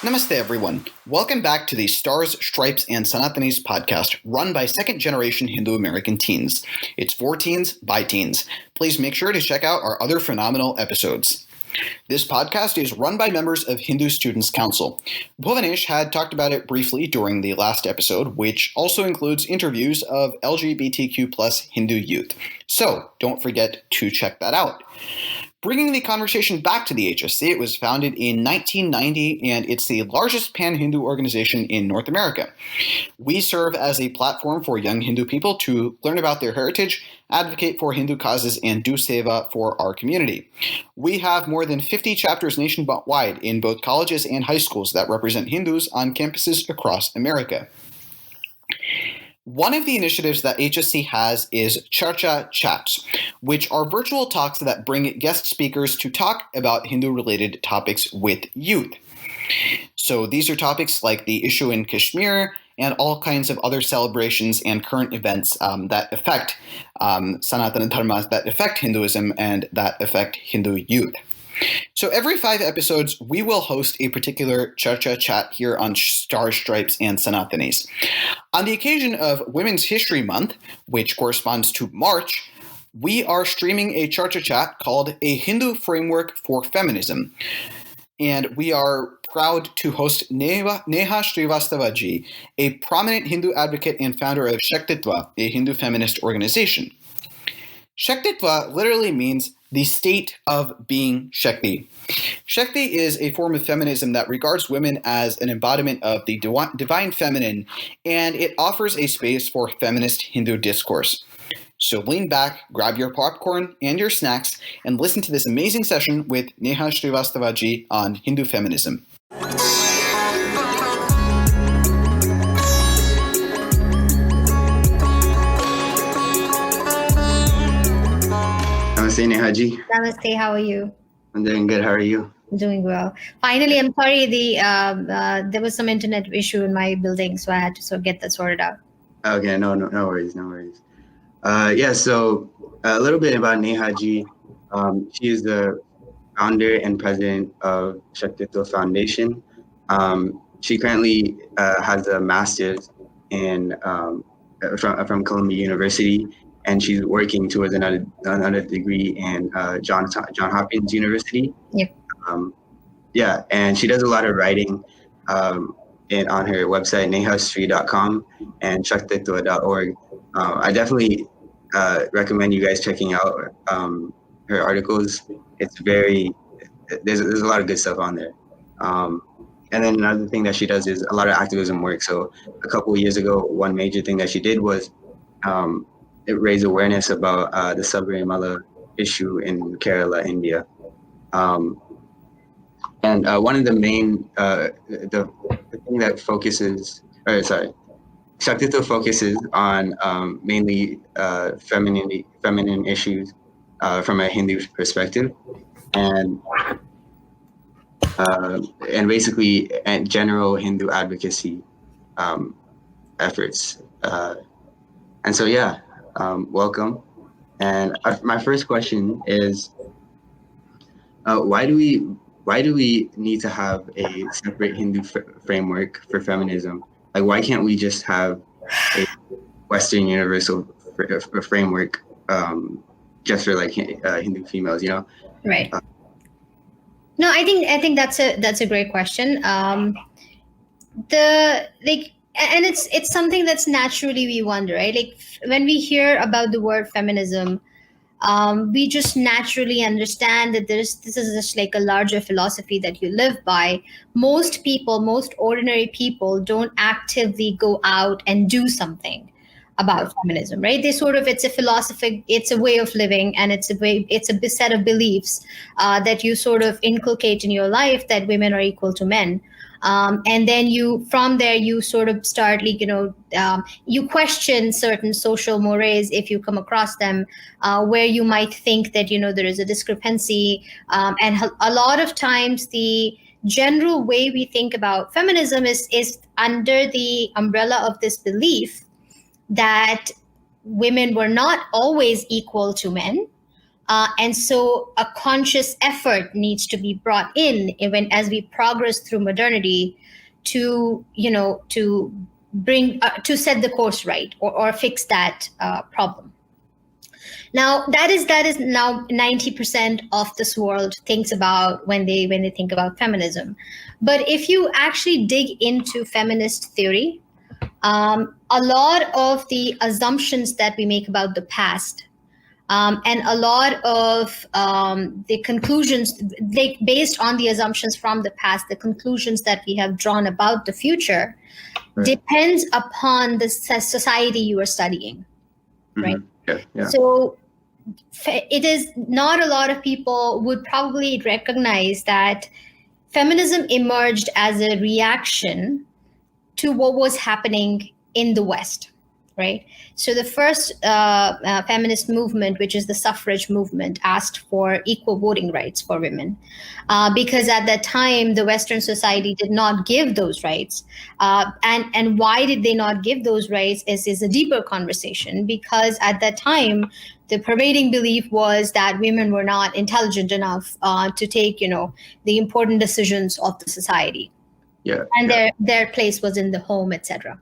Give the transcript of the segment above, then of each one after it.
Namaste, everyone. Welcome back to the Stars, Stripes, and Sanatanis podcast run by second-generation Hindu-American teens. It's for teens, by teens. Please make sure to check out our other phenomenal episodes. This podcast is run by members of Hindu Students' Council. Bhuvanesh had talked about it briefly during the last episode, which also includes interviews of LGBTQ+ Hindu youth. So don't forget to check that out. Bringing the conversation back to the HSC, it was founded in 1990, and it's the largest pan-Hindu organization in North America. We serve as a platform for young Hindu people to learn about their heritage, advocate for Hindu causes, and do seva for our community. We have more than 50 chapters nationwide in both colleges and high schools that represent Hindus on campuses across America. One of the initiatives that HSC has is Charcha Chat, which are virtual talks that bring guest speakers to talk about Hindu-related topics with youth. So these are topics like the issue in Kashmir and all kinds of other celebrations and current events that affect Sanatana Dharmas, that affect Hinduism, and that affect Hindu youth. So every 5 episodes, we will host a particular Charcha Chat here on Stars, Stripes, and Sanatanis. On the occasion of Women's History Month, which corresponds to March, we are streaming a Charcha Chat called A Hindu Framework for Feminism. And we are proud to host Neha Srivastava-ji, a prominent Hindu advocate and founder of Shaktitva, a Hindu feminist organization. Shaktitva literally means the state of being Shakti. Shakti is a form of feminism that regards women as an embodiment of the divine feminine, and it offers a space for feminist Hindu discourse. So lean back, grab your popcorn and your snacks, and listen to this amazing session with Neha Srivastava-ji on Hindu feminism. Namaste, Neha-ji. Namaste, how are you? I'm doing good. How are you? I'm doing well. Finally, I'm sorry, there was some internet issue in my building, so I had to get that sorted out. Okay, no worries. So a little bit about Neha-ji. She is the founder and president of Shaktitva Foundation. She currently has a master's from Columbia University, and she's working towards another degree in Johns Hopkins University. Yep. And she does a lot of writing on her website, nehasri.com and shaktitva.org. I definitely recommend you guys checking out her articles. It's there's a lot of good stuff on there. And then another thing that she does is a lot of activism work. So a couple of years ago, one major thing that she did was it raised awareness about the Sabarimala issue in Kerala, India. And one of the main, the thing that Shaktitva focuses on mainly feminine issues from a Hindu perspective, and basically general Hindu advocacy efforts. And so, welcome. And my first question is, why do we need to have a separate Hindu framework for feminism? Like, why can't we just have a Western universal framework just for like Hindu females? You know? Right. No, I think that's a great question. And it's something that's naturally we wonder, right? Like when we hear about the word feminism, we just naturally understand that this is just like a larger philosophy that you live by. Most ordinary people don't actively go out and do something about feminism, right? It's a philosophy, it's a way of living, and it's a set of beliefs that you sort of inculcate in your life that women are equal to men. And then from there you sort of start, like, you question certain social mores if you come across them, where you might think that, there is a discrepancy. And a lot of times the general way we think about feminism is under the umbrella of this belief that women were not always equal to men. And so a conscious effort needs to be brought in even as we progress through modernity to, to bring, to set the course right, or fix that problem. Now that is now 90% of this world thinks about when they think about feminism. But if you actually dig into feminist theory, a lot of the assumptions that we make about the past, and a lot of the conclusions, based on the assumptions from the past, the conclusions that we have drawn about the future, depends upon the society you are studying, right? Yeah. So it is not a lot of people would probably recognize that feminism emerged as a reaction to what was happening in the West, right? So the first feminist movement, which is the suffrage movement, asked for equal voting rights for women, because at that time the Western society did not give those rights. And why did they not give those rights is a deeper conversation, because at that time the pervading belief was that women were not intelligent enough to take, the important decisions of the society. And their place was in the home, etc.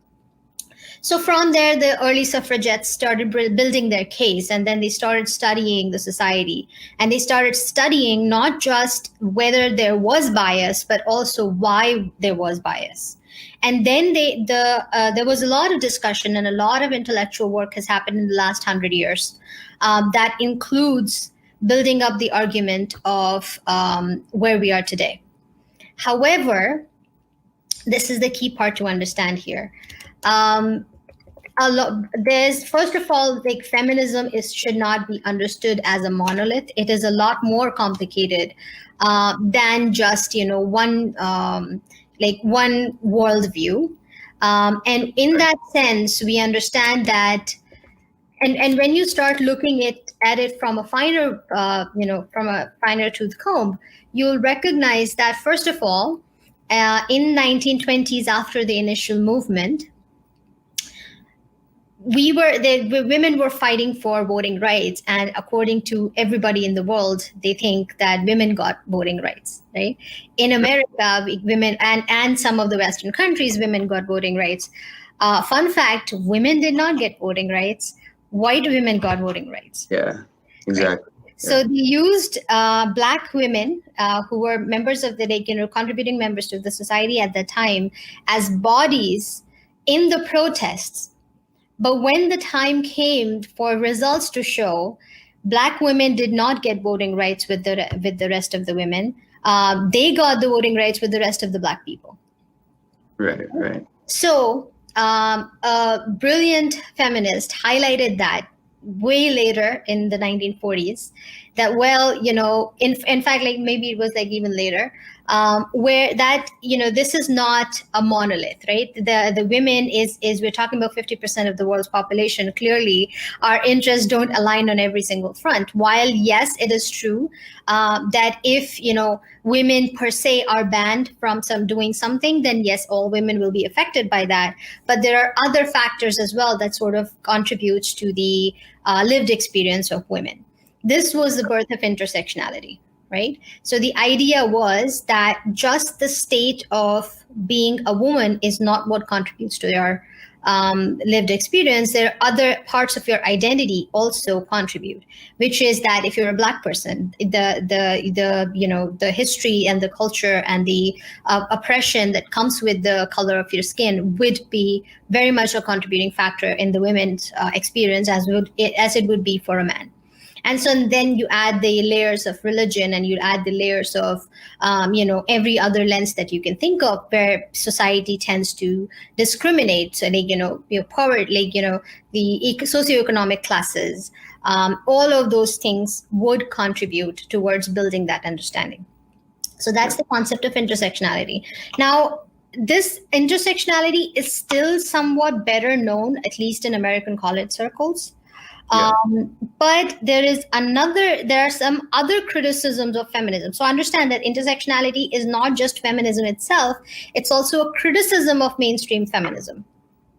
So from there, the early suffragettes started building their case, and then they started studying the society, and they started studying not just whether there was bias, but also why there was bias. And then there was a lot of discussion, and a lot of intellectual work has happened in the last 100 years that includes building up the argument of where we are today. However, this is the key part to understand here. There's, first of all, like, feminism should not be understood as a monolith. It is a lot more complicated than just one worldview. And in that sense, we understand that, and when you start looking at it from a finer tooth comb, you'll recognize that, first of all, in 1920s, after the initial movement, women were fighting for voting rights, and according to everybody in the world, they think that women got voting rights, right? In America, women and some of the Western countries, women got voting rights. Fun fact: women did not get voting rights. White women got voting rights. Yeah, exactly. Right? So they used Black women who were members of the contributing members to the society at that time as bodies in the protests. But when the time came for results to show, Black women did not get voting rights with the rest of the women. They got the voting rights with the rest of the Black people. Right. So a brilliant feminist highlighted that way later in the 1940s, that, in fact, like, maybe it was like even later, where that, this is not a monolith, right? The women is we're talking about 50% of the world's population. Clearly, our interests don't align on every single front. While, yes, it is true that if, women per se are banned from doing something, then yes, all women will be affected by that. But there are other factors as well that sort of contributes to the lived experience of women. This was the birth of intersectionality, right? So the idea was that just the state of being a woman is not what contributes to your lived experience. There are other parts of your identity also contribute, which is that if you're a Black person, the history and the culture and the oppression that comes with the color of your skin would be very much a contributing factor in the women's experience, as it would be for a man. And so then you add the layers of religion, and you add the layers of, every other lens that you can think of, where society tends to discriminate. So, power, the socioeconomic classes, all of those things would contribute towards building that understanding. So that's the concept of intersectionality. Now, this intersectionality is still somewhat better known, at least in American college circles. But there are some other criticisms of feminism. So understand that intersectionality is not just feminism itself, it's also a criticism of mainstream feminism,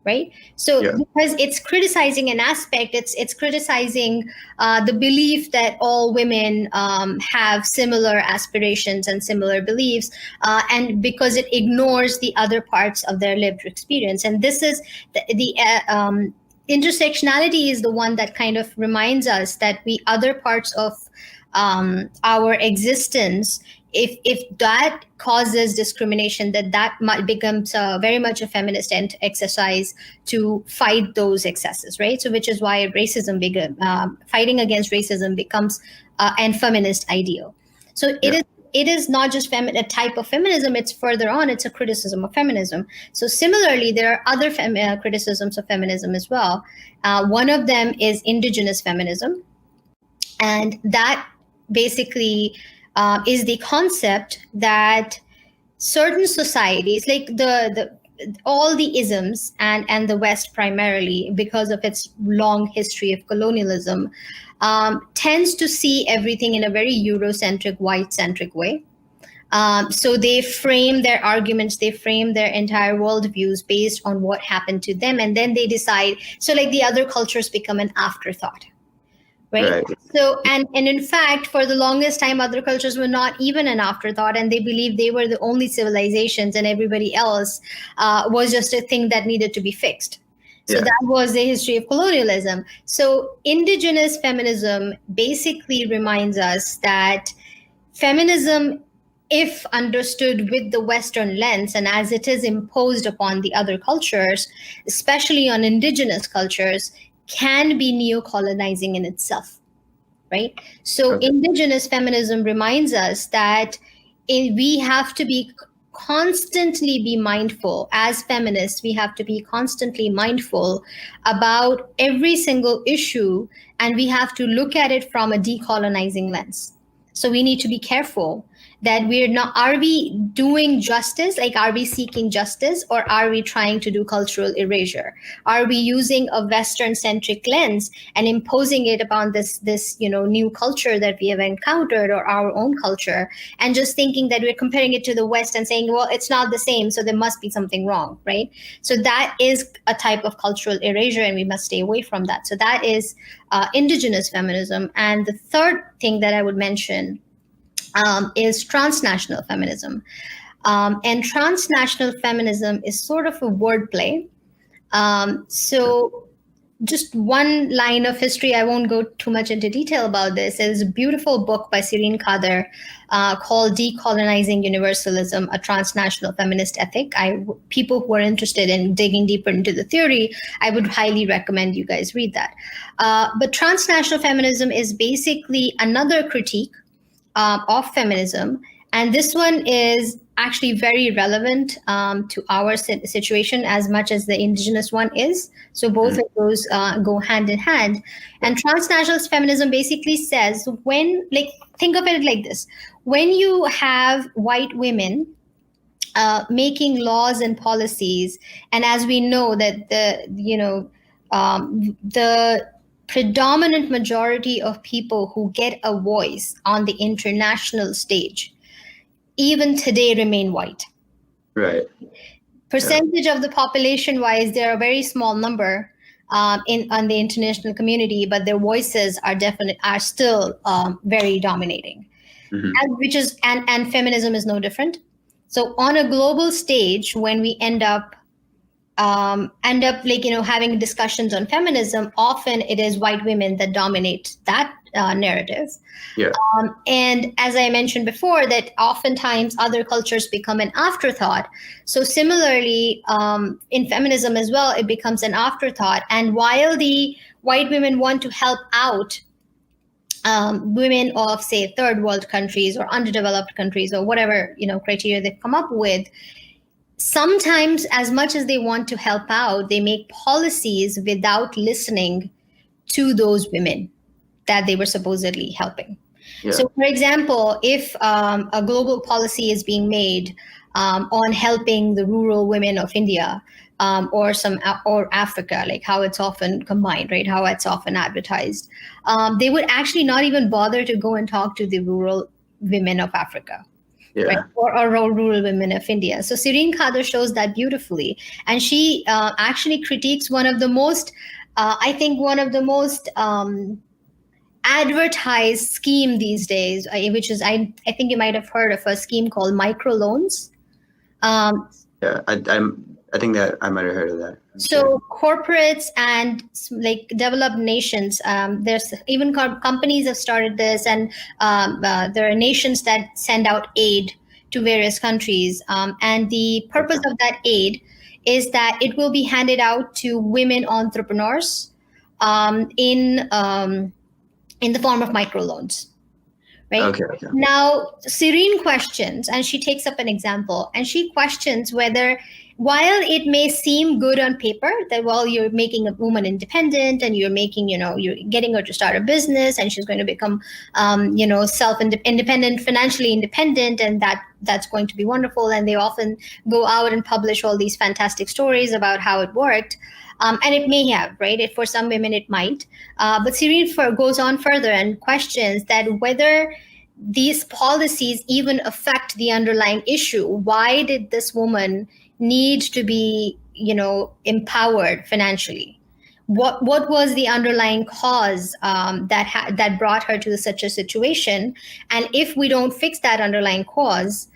right? So Yeah. because it's criticizing an aspect, it's criticizing the belief that all women have similar aspirations and similar beliefs, and because it ignores the other parts of their lived experience. And this is the intersectionality is the one that kind of reminds us that we other parts of our existence, if that causes discrimination, that might becomes very much a feminist exercise to fight those excesses, right? So which is why racism fighting against racism becomes an feminist ideal. So it is not just a type of feminism, it's further on, it's a criticism of feminism. So similarly, there are other criticisms of feminism as well. One of them is indigenous feminism. And that basically is the concept that certain societies, like the all the isms and the West primarily, because of its long history of colonialism, tends to see everything in a very Eurocentric, white-centric way. So they frame their arguments, they frame their entire worldviews based on what happened to them, and then they decide. So like the other cultures become an afterthought. Right. So, and in fact, for the longest time, other cultures were not even an afterthought, and they believed they were the only civilizations, and everybody else was just a thing that needed to be fixed. So that was the history of colonialism. So indigenous feminism basically reminds us that feminism, if understood with the Western lens and as it is imposed upon the other cultures, especially on indigenous cultures, can be neo-colonizing in itself, right? So indigenous feminism reminds us that we have to be constantly be mindful as feminists. We have to be constantly mindful about every single issue, and we have to look at it from a decolonizing lens. So we need to be careful that we're not, are we doing justice? Like, are we seeking justice, or are we trying to do cultural erasure? Are we using a Western-centric lens and imposing it upon this new culture that we have encountered, or our own culture, and just thinking that we're comparing it to the West and saying, well, it's not the same, so there must be something wrong, right? So that is a type of cultural erasure, and we must stay away from that. So that is indigenous feminism. And the third thing that I would mention is transnational feminism. And transnational feminism is sort of a wordplay. So just one line of history, I won't go too much into detail about this. There's a beautiful book by Sireen Kader called Decolonizing Universalism, a Transnational Feminist Ethic. People who are interested in digging deeper into the theory, I would highly recommend you guys read that. But transnational feminism is basically another critique of feminism. And this one is actually very relevant to our situation as much as the indigenous one is. So both of those go hand in hand. And transnational feminism basically says, think of it like this. When you have white women making laws and policies, and as we know that the predominant majority of people who get a voice on the international stage, even today, remain white. Right. Percentage of the population wise, they're a very small number on the international community, but their voices are still very dominating. Mm-hmm. And feminism is no different. So on a global stage, when we end up having discussions on feminism, often it is white women that dominate that narrative. Yeah. And as I mentioned before, that oftentimes other cultures become an afterthought. So similarly, in feminism as well, it becomes an afterthought. And while the white women want to help out women of, say, third world countries or underdeveloped countries or whatever criteria they've come up with, sometimes, as much as they want to help out, they make policies without listening to those women that they were supposedly helping. Yeah. So, for example, if a global policy is being made on helping the rural women of India or Africa, like how it's often combined, right? How it's often advertised, they would actually not even bother to go and talk to the rural women of Africa. right? Or rural women of India. So Sireen Khader shows that beautifully. And she actually critiques one of the most, advertised scheme these days, which is, I think you might have heard of a scheme called microloans. I think that I might have heard of that. So corporates and like developed nations, there's even companies have started this, and there are nations that send out aid to various countries. And the purpose of that aid is that it will be handed out to women entrepreneurs in the form of microloans. Right? Okay. Now, Sireen questions, and she takes up an example, and she questions whether, while it may seem good on paper that, well, you're making a woman independent and you're making, you're getting her to start a business and she's going to become, self-independent, financially independent, and that's going to be wonderful. And they often go out and publish all these fantastic stories about how it worked. And it may have, right? For some women, it might. But Sireen goes on further and questions that whether these policies even affect the underlying issue. Why did this woman need to be, empowered financially? What was the underlying cause that brought her to such a situation? And if we don't fix that underlying cause,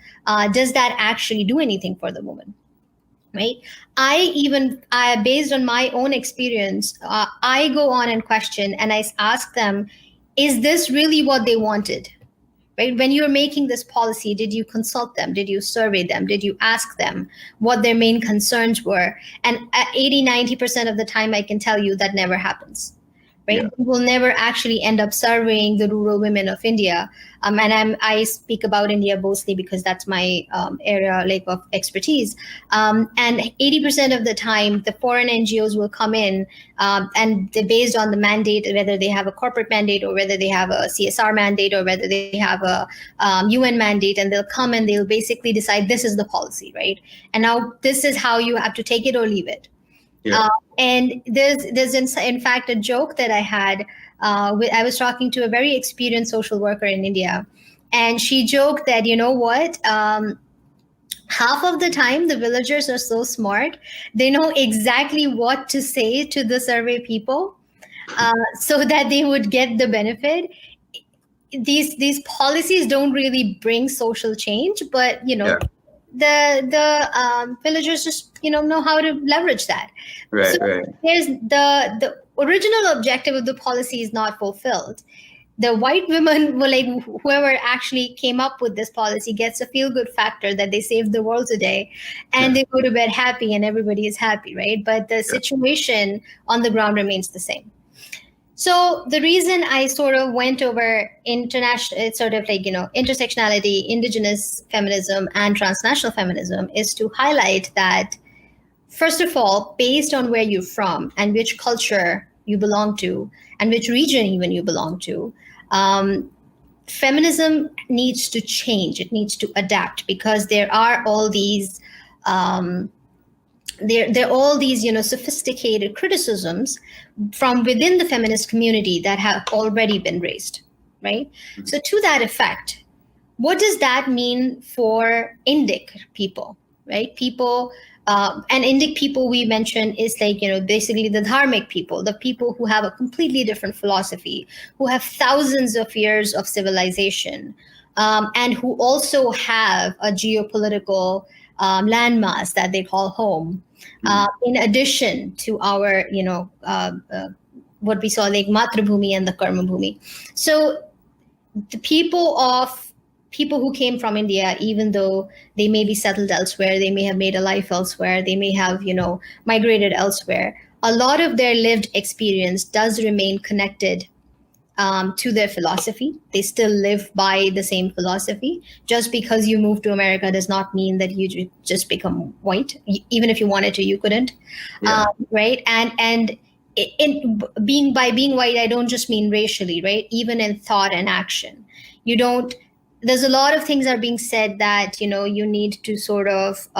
does that actually do anything for the woman? Right. I based on my own experience, I go on and question, and I ask them, is this really what they wanted? Right? When you're making this policy, did you consult them? Did you survey them? Did you ask them what their main concerns were? And at 80-90% of the time, I can tell you that never happens. Right? We will never actually end up surveying the rural women of India. And I speak about India mostly because that's my area of expertise. And 80% of the time, the foreign NGOs will come in and they're based on the mandate, whether they have a corporate mandate or whether they have a CSR mandate or whether they have a UN mandate, and they'll come and they'll basically decide this is the policy, right? And now this is how you have to take it or leave it. And there's in fact a joke that I had. I was talking to a very experienced social worker in India, and she joked that, half of the time the villagers are so smart, they know exactly what to say to the survey people so that they would get the benefit. These policies don't really bring social change, but the villagers just know how to leverage that. Right. There's the original objective of the policy is not fulfilled. The white women whoever actually came up with this policy gets a feel-good factor that they saved the world today, and they go to bed happy and everybody is happy, right? But the situation on the ground remains the same. So the reason I sort of went over intersectionality, indigenous feminism, and transnational feminism is to highlight that, first of all, based on where you're from and which culture you belong to and which region even you belong to, feminism needs to change. It needs to adapt because there are all these there are all these sophisticated criticisms from within the feminist community that have already been raised, right? Mm-hmm. So to that effect, what does that mean for Indic people, right? People and Indic people we mentioned is basically the dharmic people, the people who have a completely different philosophy, who have thousands of years of civilization, and who also have a geopolitical landmass that they call home. In addition to our, what we saw like Matrabhumi and the Karma Bhumi. So the people who came from India, even though they may be settled elsewhere, they may have made a life elsewhere, they may have, migrated elsewhere, a lot of their lived experience does remain connected to their philosophy. They still live by the same philosophy. Just because you move to America does not mean that you just become white. Even if you wanted to, you couldn't, right? And by being white, I don't just mean racially, right? Even in thought and action, there's a lot of things are being said that you need to sort of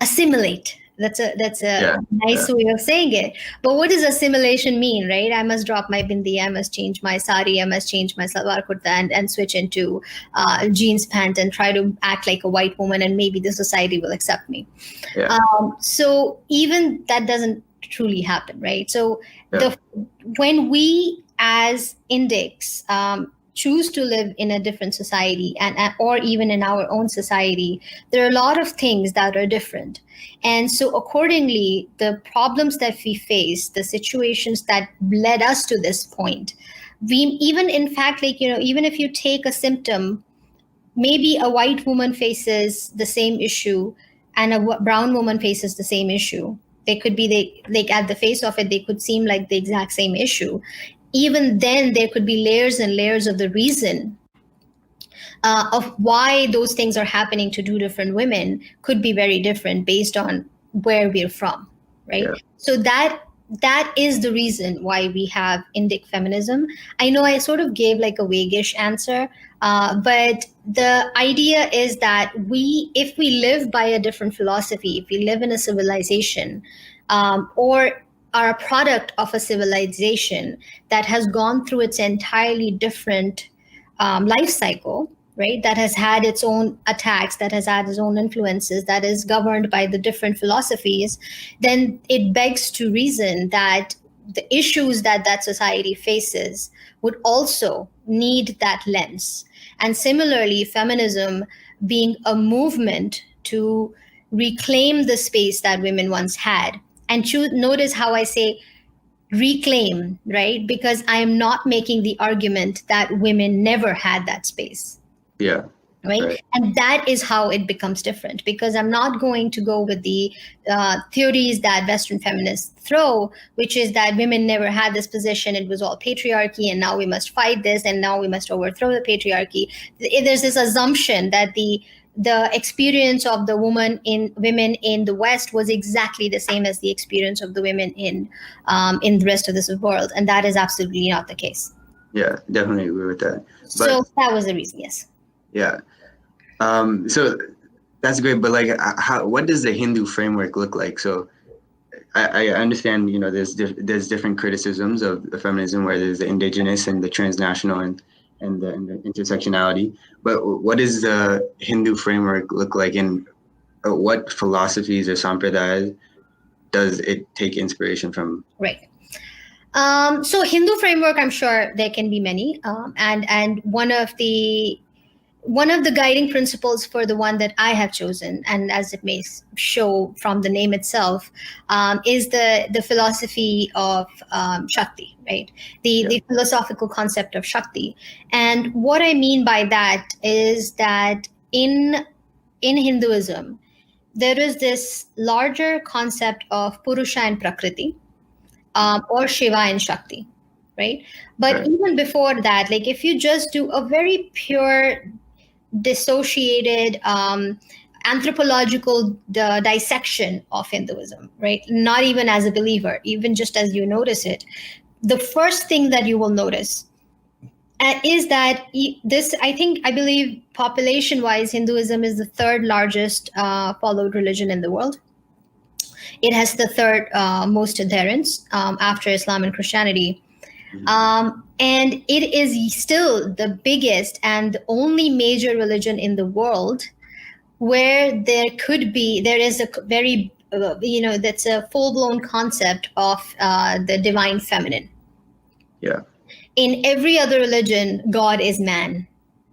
assimilate That's a nice way of saying it. But what does assimilation mean, right? I must drop my bindi, I must change my sari, I must change my salwar kurta and switch into jeans pant and try to act like a white woman, and maybe the society will accept me. Yeah. So even that doesn't truly happen, right? So when we as Indics choose to live in a different society and or even in our own society, there are a lot of things that are different. And so accordingly, the problems that we face, the situations that led us to this point, we even in fact, like, even if you take a symptom, maybe a white woman faces the same issue and a brown woman faces the same issue. They could be, like at the face of it, they could seem like the exact same issue. Even then, there could be layers and layers of the reason of why those things are happening to two different women could be very different based on where we're from, right? Yeah. So that is the reason why we have Indic feminism. I know I sort of gave like a vaguish answer, but the idea is that if we live by a different philosophy, if we live in a civilization, or are a product of a civilization that has gone through its entirely different life cycle, right? That has had its own attacks, that has had its own influences, that is governed by the different philosophies, then it begs to reason that the issues that that society faces would also need that lens. And similarly, feminism being a movement to reclaim the space that women once had. And notice how I say reclaim, right? Because I am not making the argument that women never had that space. Yeah. Right? And that is how it becomes different, because I'm not going to go with the theories that Western feminists throw, which is that women never had this position. It was all patriarchy, and now we must fight this, and now we must overthrow the patriarchy. There's this assumption that the experience of the women in the West was exactly the same as the experience of the women in the rest of this world, and that is absolutely not the case. Yeah, definitely agree with that. So that was the reason, yes. Yeah. So that's great, but like, what does the Hindu framework look like? So I understand, there's different criticisms of feminism, where there's the indigenous and the transnational and the intersectionality. But what does the Hindu framework look like, and what philosophies or sampradayas does it take inspiration from? Right. So Hindu framework, I'm sure there can be many, and one of the guiding principles for the one that I have chosen, and as it may show from the name itself, is the philosophy of Shakti, right? The philosophical concept of Shakti. And what I mean by that is that in Hinduism, there is this larger concept of Purusha and Prakriti, or Shiva and Shakti, right? But even before that, like if you just do a very pure dissociated anthropological dissection of Hinduism, right? Not even as a believer, even just as you notice it, the first thing that you will notice is that I believe population-wise, Hinduism is the third largest followed religion in the world. It has the third most adherents after Islam and Christianity. And it is still the biggest and the only major religion in the world where there is a very, that's a full-blown concept of the divine feminine. Yeah. In every other religion, God is man,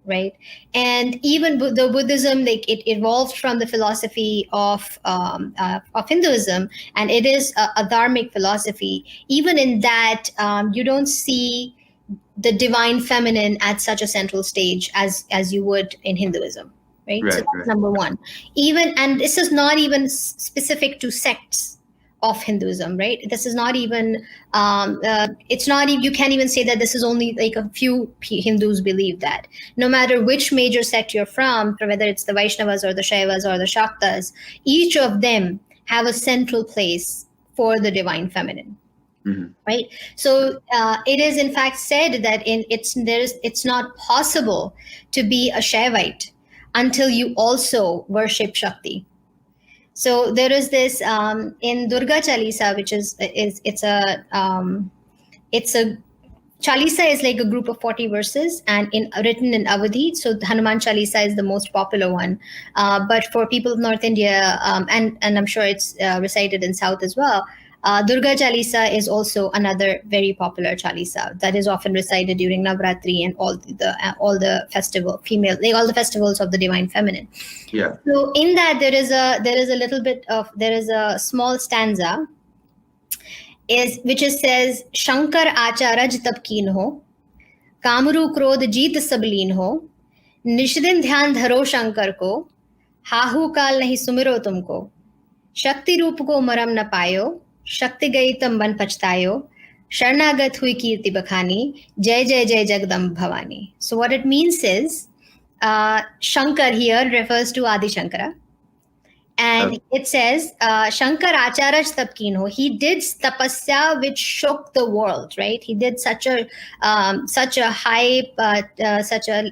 right? And even the Buddhism, like it evolved from the philosophy of Hinduism, and it is a dharmic philosophy. Even in that, you don't see the divine feminine at such a central stage as you would in Hinduism, right? So that's number one. And this is not even specific to sects of Hinduism, right? This is not even, it's not even, you can't even say that this is only like a few Hindus believe that. No matter which major sect you're from, whether it's the Vaishnavas or the Shaivas or the Shaktas, each of them have a central place for the divine feminine. Mm-hmm. Right. So it is in fact said that it's not possible to be a Shaivite until you also worship Shakti. So there is this in Durga Chalisa, which is it's a Chalisa is like a group of 40 verses and written in Awadhi. So Hanuman Chalisa is the most popular one. But for people of North India, and I'm sure it's recited in South as well, Durga Chalisa is also another very popular Chalisa that is often recited during Navratri and all the festivals of the Divine Feminine. Yeah. So in that there is a small stanza which says Shankar acharaj tab keen ho, Kamru क्रोध जीत सब लीन हो, निष्दिन ध्यान धरो शंकर को, हाहू काल नहीं सुमिरो तुमको, शक्ति रूप को मरम न पायो, शक्ति गई तम बन पछतायो, शरणागत हुई कीर्ति बखानी, जय जय जय जगदम्ब Bhavani. So what it means is, Shankar here refers to Adi Shankara. And it says, Shankar Acharaj Tapkino, he did tapasya which shook the world, right? He did such a high, such a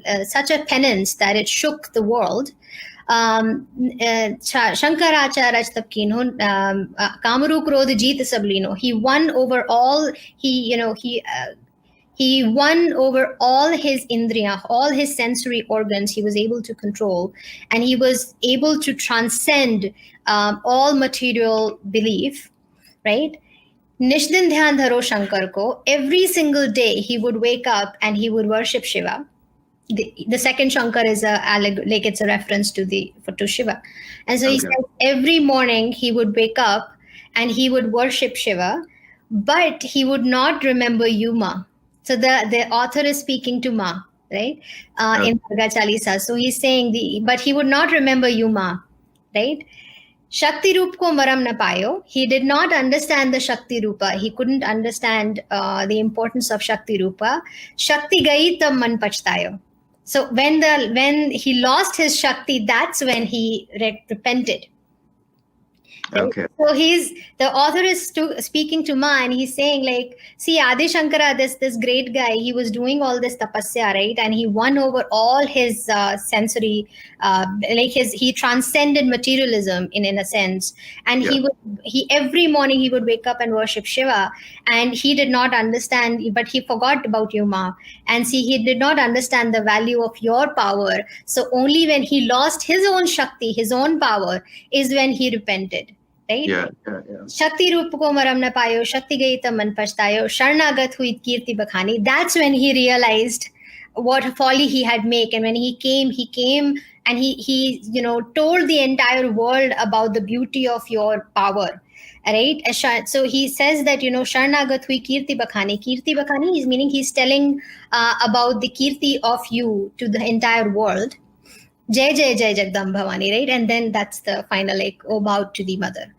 penance that it shook the world. Shankar Acharaj Tapkino, Kamaru Krodh Jeet Sablino. He won over all. He won over all his indriya, all his sensory organs he was able to control, and he was able to transcend all material belief, right? Nishdin dhyan dharo Shankar ko, every single day he would wake up and he would worship Shiva. The second Shankar is it's a reference to Shiva. And so he says every morning he would wake up and he would worship Shiva, but he would not remember Yuma. So the author is speaking to Ma, right? In Durga Chalisa. So he's saying but he would not remember Yuma, right? Shakti Rup ko maram na payo. He did not understand the Shakti Rupa. He couldn't understand the importance of Shakti Rupa. Shakti gayi tam man pachtayo. So when he lost his Shakti, that's when he repented. Okay. So the author is speaking to Ma, and he's saying like, see, Adi Shankara, this great guy, he was doing all this tapasya, right? And he won over all his sensory, he transcended materialism in a sense. And he every morning he would wake up and worship Shiva, and he did not understand, but he forgot about you, Ma. And see, he did not understand the value of your power. So only when he lost his own Shakti, his own power, is when he repented. Right? Yeah. Shakti Rup ko maram na payo, Shakti gayi tam man pachtayo, Sharnagat hui kirti bakhani. That's when he realized what folly he had made. And when he came and he told the entire world about the beauty of your power. Right? So he says that, Sharnagat hui kirti bakhani. Kirti bakhani is meaning he's telling about the kirti of you to the entire world. Jai Jai Jai Jagdam Bhavani, right? And then that's the final ode to the mother.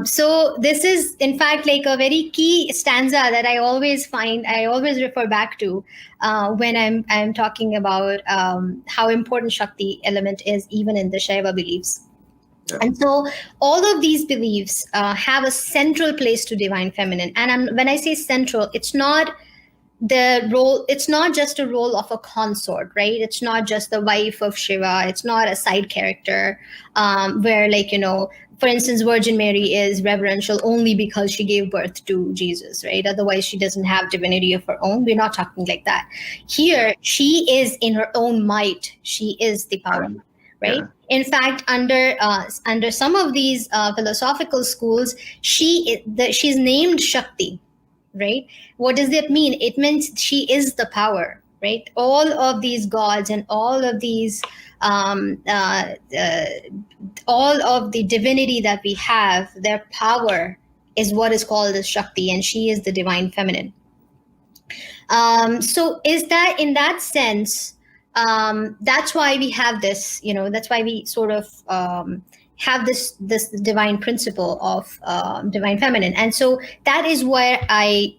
So this is in fact like a very key stanza that I always refer back to when I'm talking about how important Shakti element is even in the Shaiva beliefs. Yeah. And so all of these beliefs have a central place to Divine Feminine. And when I say central, it's not just a role of a consort, right? It's not just the wife of Shiva. It's not a side character where for instance, Virgin Mary is reverential only because she gave birth to Jesus, right? Otherwise, she doesn't have divinity of her own. We're not talking like that. Here, she is in her own might. She is the power, right? Yeah. In fact, under some of these philosophical schools, she's named Shakti. Right? What does that mean? It means she is the power, right? All of these gods and all of these, all of the divinity that we have, their power is what is called as Shakti, and she is the Divine Feminine. So is that in that sense, that's why we have this, that's why we sort of have this divine principle of Divine Feminine. And so that is where I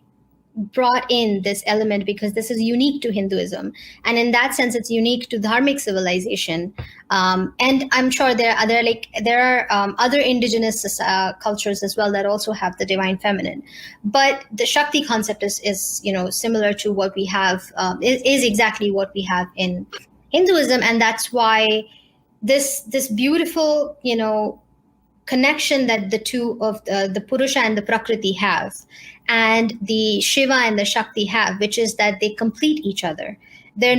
brought in this element, because this is unique to Hinduism. And in that sense, it's unique to dharmic civilization. And I'm sure there are other indigenous cultures as well that also have the Divine Feminine. But the Shakti concept is similar to what we have, is exactly what we have in Hinduism. And that's why this beautiful, connection that the two of the Purusha and the Prakriti have, and the Shiva and the Shakti have, which is that they complete each other. This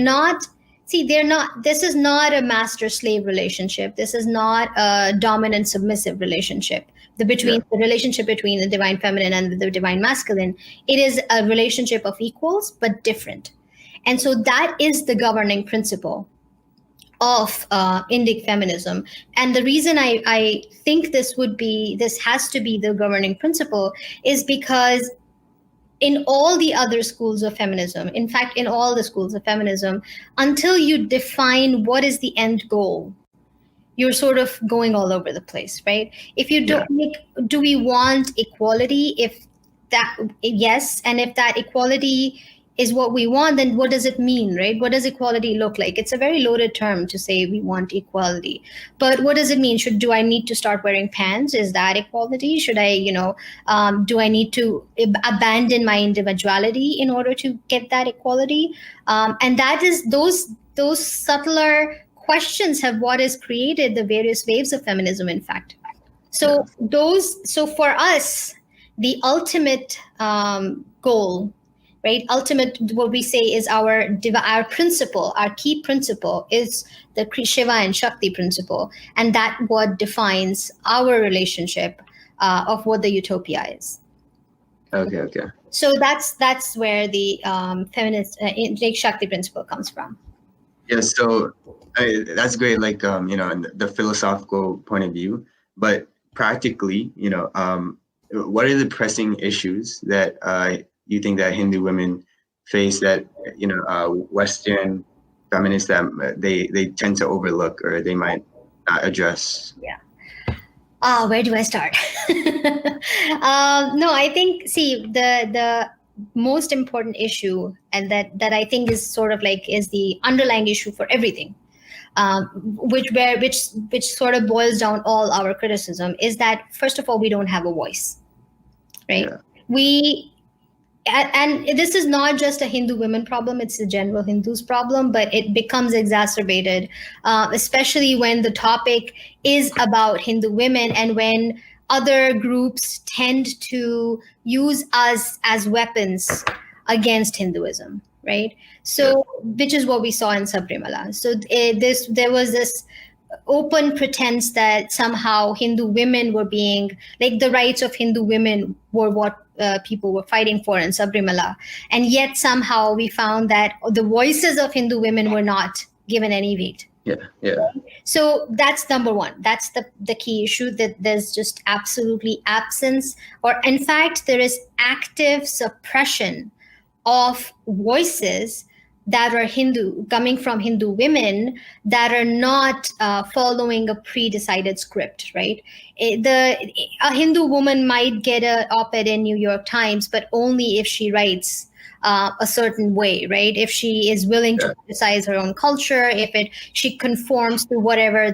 is not a master-slave relationship. This is not a dominant-submissive relationship. The relationship between the divine feminine and the divine masculine, it is a relationship of equals, but different. And so that is the governing principle of Indic feminism. And the reason I think this has to be the governing principle is because in all the other schools of feminism, in fact, in all the schools of feminism, until you define what is the end goal, you're sort of going all over the place, right? If you don't do we want equality? Yes. And if that equality is what we want, then what does it mean, right? What does equality look like? It's a very loaded term to say we want equality, but what does it mean? Do I need to start wearing pants? Is that equality? Should I, do I need to abandon my individuality in order to get that equality? And that is those subtler questions have what has created the various waves of feminism, in fact. So for us, the ultimate goal, right? Ultimate, what we say is our principle, our key principle is the Shiva and Shakti principle. And that what defines our relationship of what the utopia is. Okay. So that's where the feminist Shakti principle comes from. Yeah, so that's great, like, the philosophical point of view, but practically, what are the pressing issues that you think that Hindu women face that, Western feminists that they tend to overlook or they might not address? Yeah. Where do I start? No, I think, the most important issue, and that I think is sort of like is the underlying issue for everything, which sort of boils down all our criticism, is that first of all, we don't have a voice, right? Yeah. And this is not just a Hindu women problem, it's a general Hindus problem, but it becomes exacerbated, especially when the topic is about Hindu women and when other groups tend to use us as weapons against Hinduism, right? So, which is what we saw in Sabrimala. So there was this open pretense that somehow Hindu women were being, like, the rights of Hindu women were what people were fighting for in Sabrimala. And yet somehow we found that the voices of Hindu women were not given any weight. Yeah. So that's number one. That's the key issue, that there's just absolutely absence, or in fact, there is active suppression of voices that are coming from Hindu women that are not following a pre-decided script, right? A Hindu woman might get an op-ed in New York Times, but only if she writes a certain way, right? If she is willing to criticize her own culture, she conforms to whatever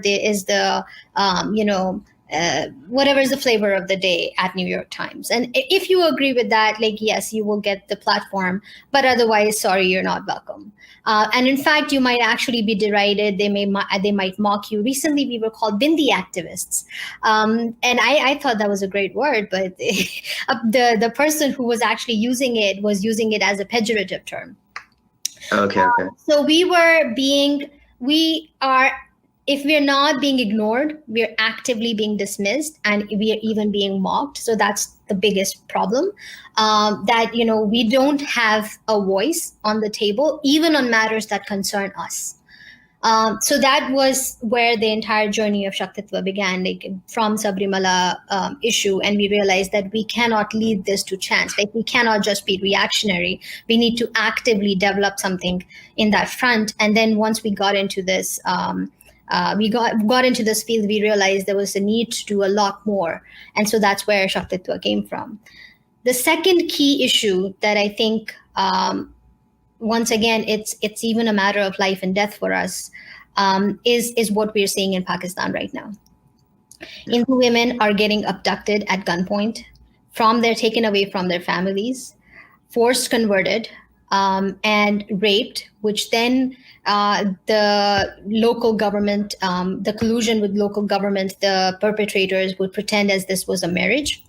whatever is the flavor of the day at New York Times. And if you agree with that, like, yes, you will get the platform, but otherwise, sorry, you're not welcome. And in fact, you might actually be derided. They might mock you. Recently, we were called Bindi activists. And I thought that was a great word, but the person who was actually using it was using it as a pejorative term. Okay. So if we're not being ignored, we're actively being dismissed, and we are even being mocked. So that's the biggest problem, that, we don't have a voice on the table, even on matters that concern us. So that was where the entire journey of Shaktitva began, like from Sabrimala issue. And we realized that we cannot leave this to chance. Like, we cannot just be reactionary. We need to actively develop something in that front. And then once we got into this, we got into this field, we realized there was a need to do a lot more. And so that's where Shaktitva came from. The second key issue that I think, once again, it's even a matter of life and death for us, is what we're seeing in Pakistan right now. Hindu women are getting abducted at gunpoint, taken away from their families, forced converted, and raped, which then the local government, the collusion with local government, the perpetrators would pretend as this was a marriage.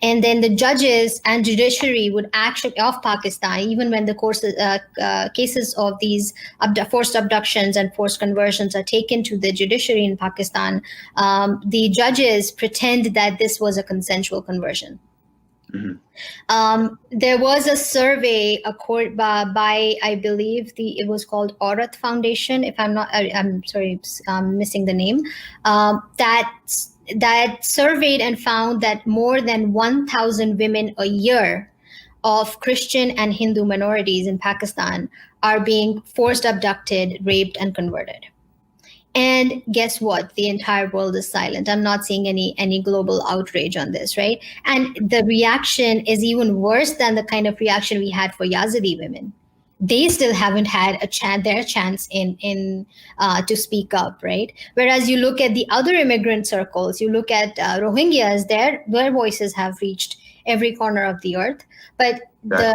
And then the judges and judiciary would actually, of Pakistan, even when the cases of these forced abductions and forced conversions are taken to the judiciary in Pakistan, the judges pretend that this was a consensual conversion. There was a survey by I believe it was called Aurat Foundation. If I'm sorry, I'm missing the name. That surveyed and found that more than 1,000 women a year of Christian and Hindu minorities in Pakistan are being forced abducted, raped, and converted. And guess what? The entire world is silent. I'm not seeing any global outrage on this, right? And the reaction is even worse than the kind of reaction we had for Yazidi women. They still haven't had their chance in to speak up, right? Whereas you look at the other immigrant circles, you look at Rohingyas, their voices have reached every corner of the earth. But the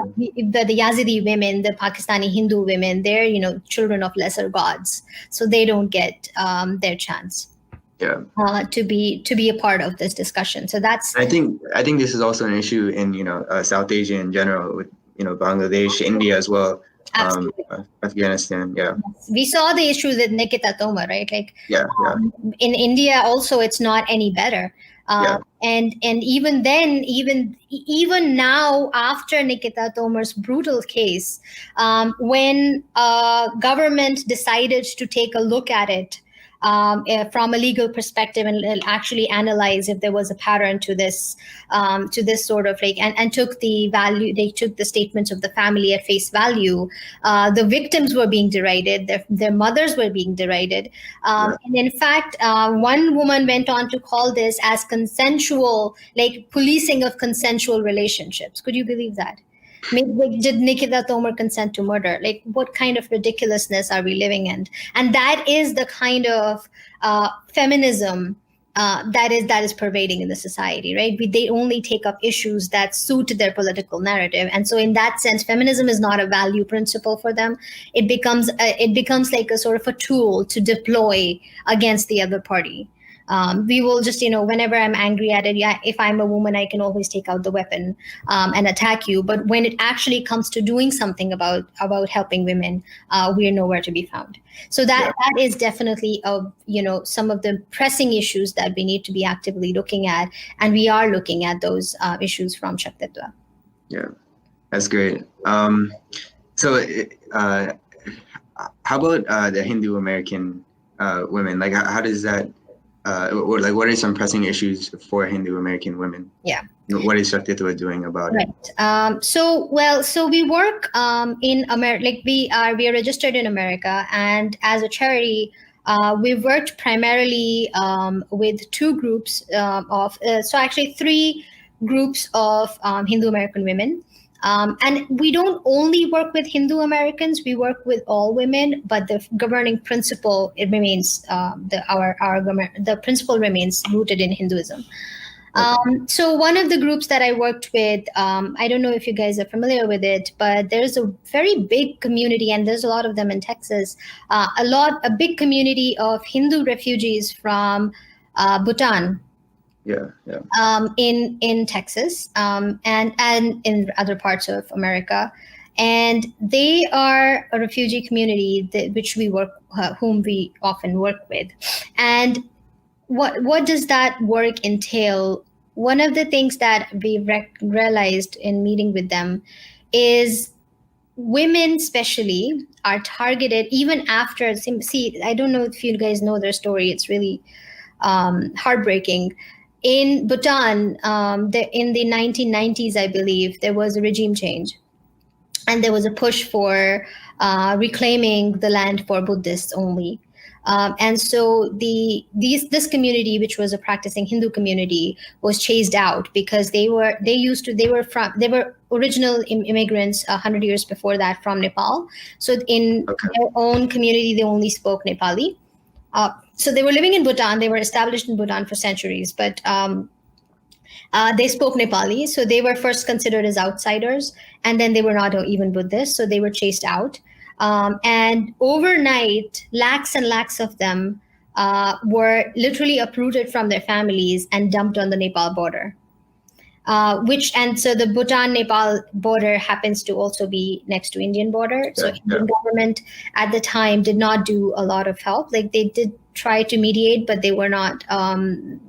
Yazidi women, the Pakistani Hindu women, they're children of lesser gods, so they don't get their chance. Yeah. To be a part of this discussion. So that's. I think this is also an issue in South Asia in general, with Bangladesh, India as well. Afghanistan, yeah. We saw the issue with Nikita Tomar, right? In India also, it's not any better. And even then, even now, after Nikita Tomar's brutal case, when government decided to take a look at it from a legal perspective and actually analyze if there was a pattern to this sort of and took the value, they took the statements of the family at face value. The victims were being derided, their mothers were being derided. And in fact, one woman went on to call this as consensual, policing of consensual relationships. Could you believe that? Did Nikita Tomar consent to murder? What kind of ridiculousness are we living in? And that is the kind of feminism that is pervading in the society, right? They only take up issues that suit their political narrative, and so in that sense, feminism is not a value principle for them. It becomes like a sort of a tool to deploy against the other party. We will just, whenever I'm angry at it, if I'm a woman, I can always take out the weapon and attack you. But when it actually comes to doing something about helping women, we're nowhere to be found. So that is definitely some of the pressing issues that we need to be actively looking at, and we are looking at those issues from Shaktitva. Yeah, that's great. So how about the Hindu American women? How does that? What are some pressing issues for Hindu American women? Yeah. What is Shaktitva doing about it? Right. So we work in America. We are registered in America, and as a charity, we've worked primarily with two groups three groups of Hindu American women. And we don't only work with Hindu Americans, we work with all women, but the governing principle, it remains, the principle remains rooted in Hinduism. So one of the groups that I worked with, I don't know if you guys are familiar with it, but there's a very big community, and there's a lot of them in Texas, a big community of Hindu refugees from Bhutan. In Texas and in other parts of America, and they are a refugee community whom we often work with. And what does that work entail? One of the things that we realized in meeting with them is women especially are targeted even after. See, I don't know if you guys know their story. It's really heartbreaking. In Bhutan, in the 1990s, I believe, there was a regime change, and there was a push for reclaiming the land for Buddhists only. And so this community, which was a practicing Hindu community, was chased out because they were original immigrants 100 years before that from Nepal. So in their own community, they only spoke Nepali. So they were living in Bhutan. They were established in Bhutan for centuries, but They spoke Nepali, so they were first considered as outsiders, and then they were not even Buddhist, so they were chased out. And overnight, lakhs and lakhs of them were literally uprooted from their families and dumped on the Nepal border. So the Bhutan-Nepal border happens to also be next to Indian border. So Indian government at the time did not do a lot of help. Like they did try to mediate, but they were not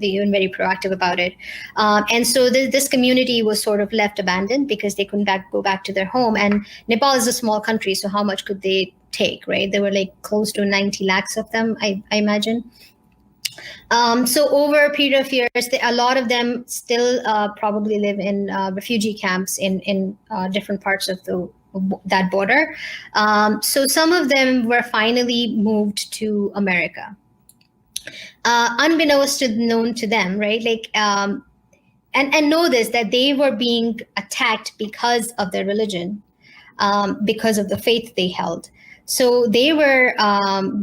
even very proactive about it. And so this community was sort of left abandoned because they couldn't go back to their home. And Nepal is a small country, so how much could they take, right? There were like close to 90 lakhs of them, I imagine. So over a period of years, a lot of them still probably live in refugee camps in different parts of that border. So some of them were finally moved to America, unbeknownst to them, right? Like, and know this, that they were being attacked because of their religion, because of the faith they held. So they were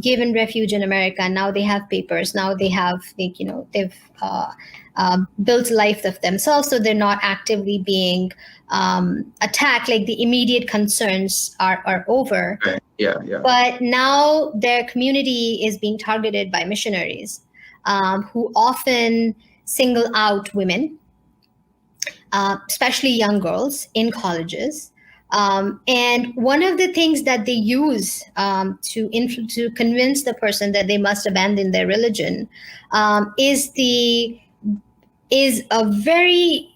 given refuge in America. Now they have papers. Now they have, like, they've built a life of themselves. So they're not actively being attacked. Like the immediate concerns are over. Right. Yeah. But now their community is being targeted by missionaries who often single out women, especially young girls in colleges. And one of the things that they use to convince the person that they must abandon their religion is a very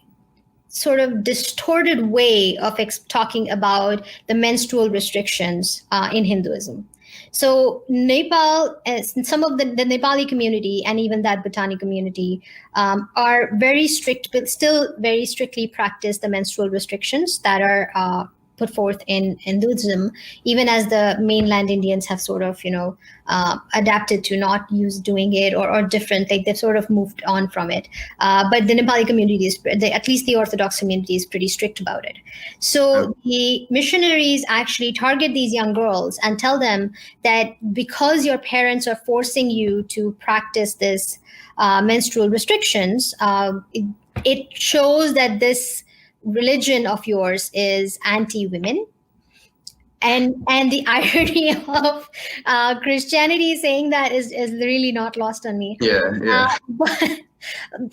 sort of distorted way of talking about the menstrual restrictions in Hinduism. So Nepal, some of the Nepali community and even that Bhutani community are very strict, but still very strictly practice the menstrual restrictions that are put forth in Hinduism, even as the mainland Indians have sort of, adapted to not doing it or different, like they've sort of moved on from it. But the Nepali community at least the Orthodox community is pretty strict about it. So the missionaries actually target these young girls and tell them that because your parents are forcing you to practice this menstrual restrictions, it shows that this religion of yours is anti-women, and the irony of Christianity saying that is really not lost on me.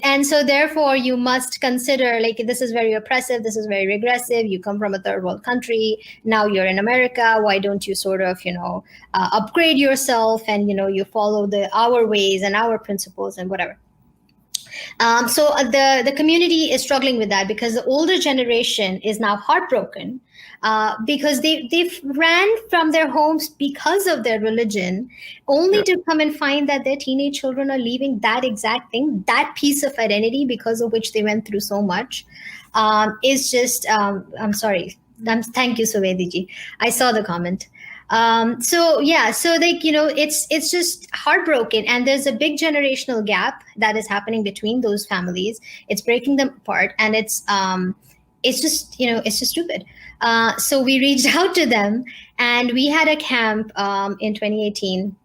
And so therefore you must consider, like, this is very oppressive, this is very regressive, you come from a third world country, now you're in America, why don't you sort of upgrade yourself and you follow our ways and our principles and whatever. So the community is struggling with that because the older generation is now heartbroken because they've ran from their homes because of their religion, only to come and find that their teenage children are leaving that exact thing, that piece of identity because of which they went through so much. Is just, I'm sorry. Thank you, Suvediji. I saw the comment. So like, it's just heartbroken, and there's a big generational gap that is happening between those families. It's breaking them apart, and it's just stupid. So we reached out to them, and we had a camp in 2018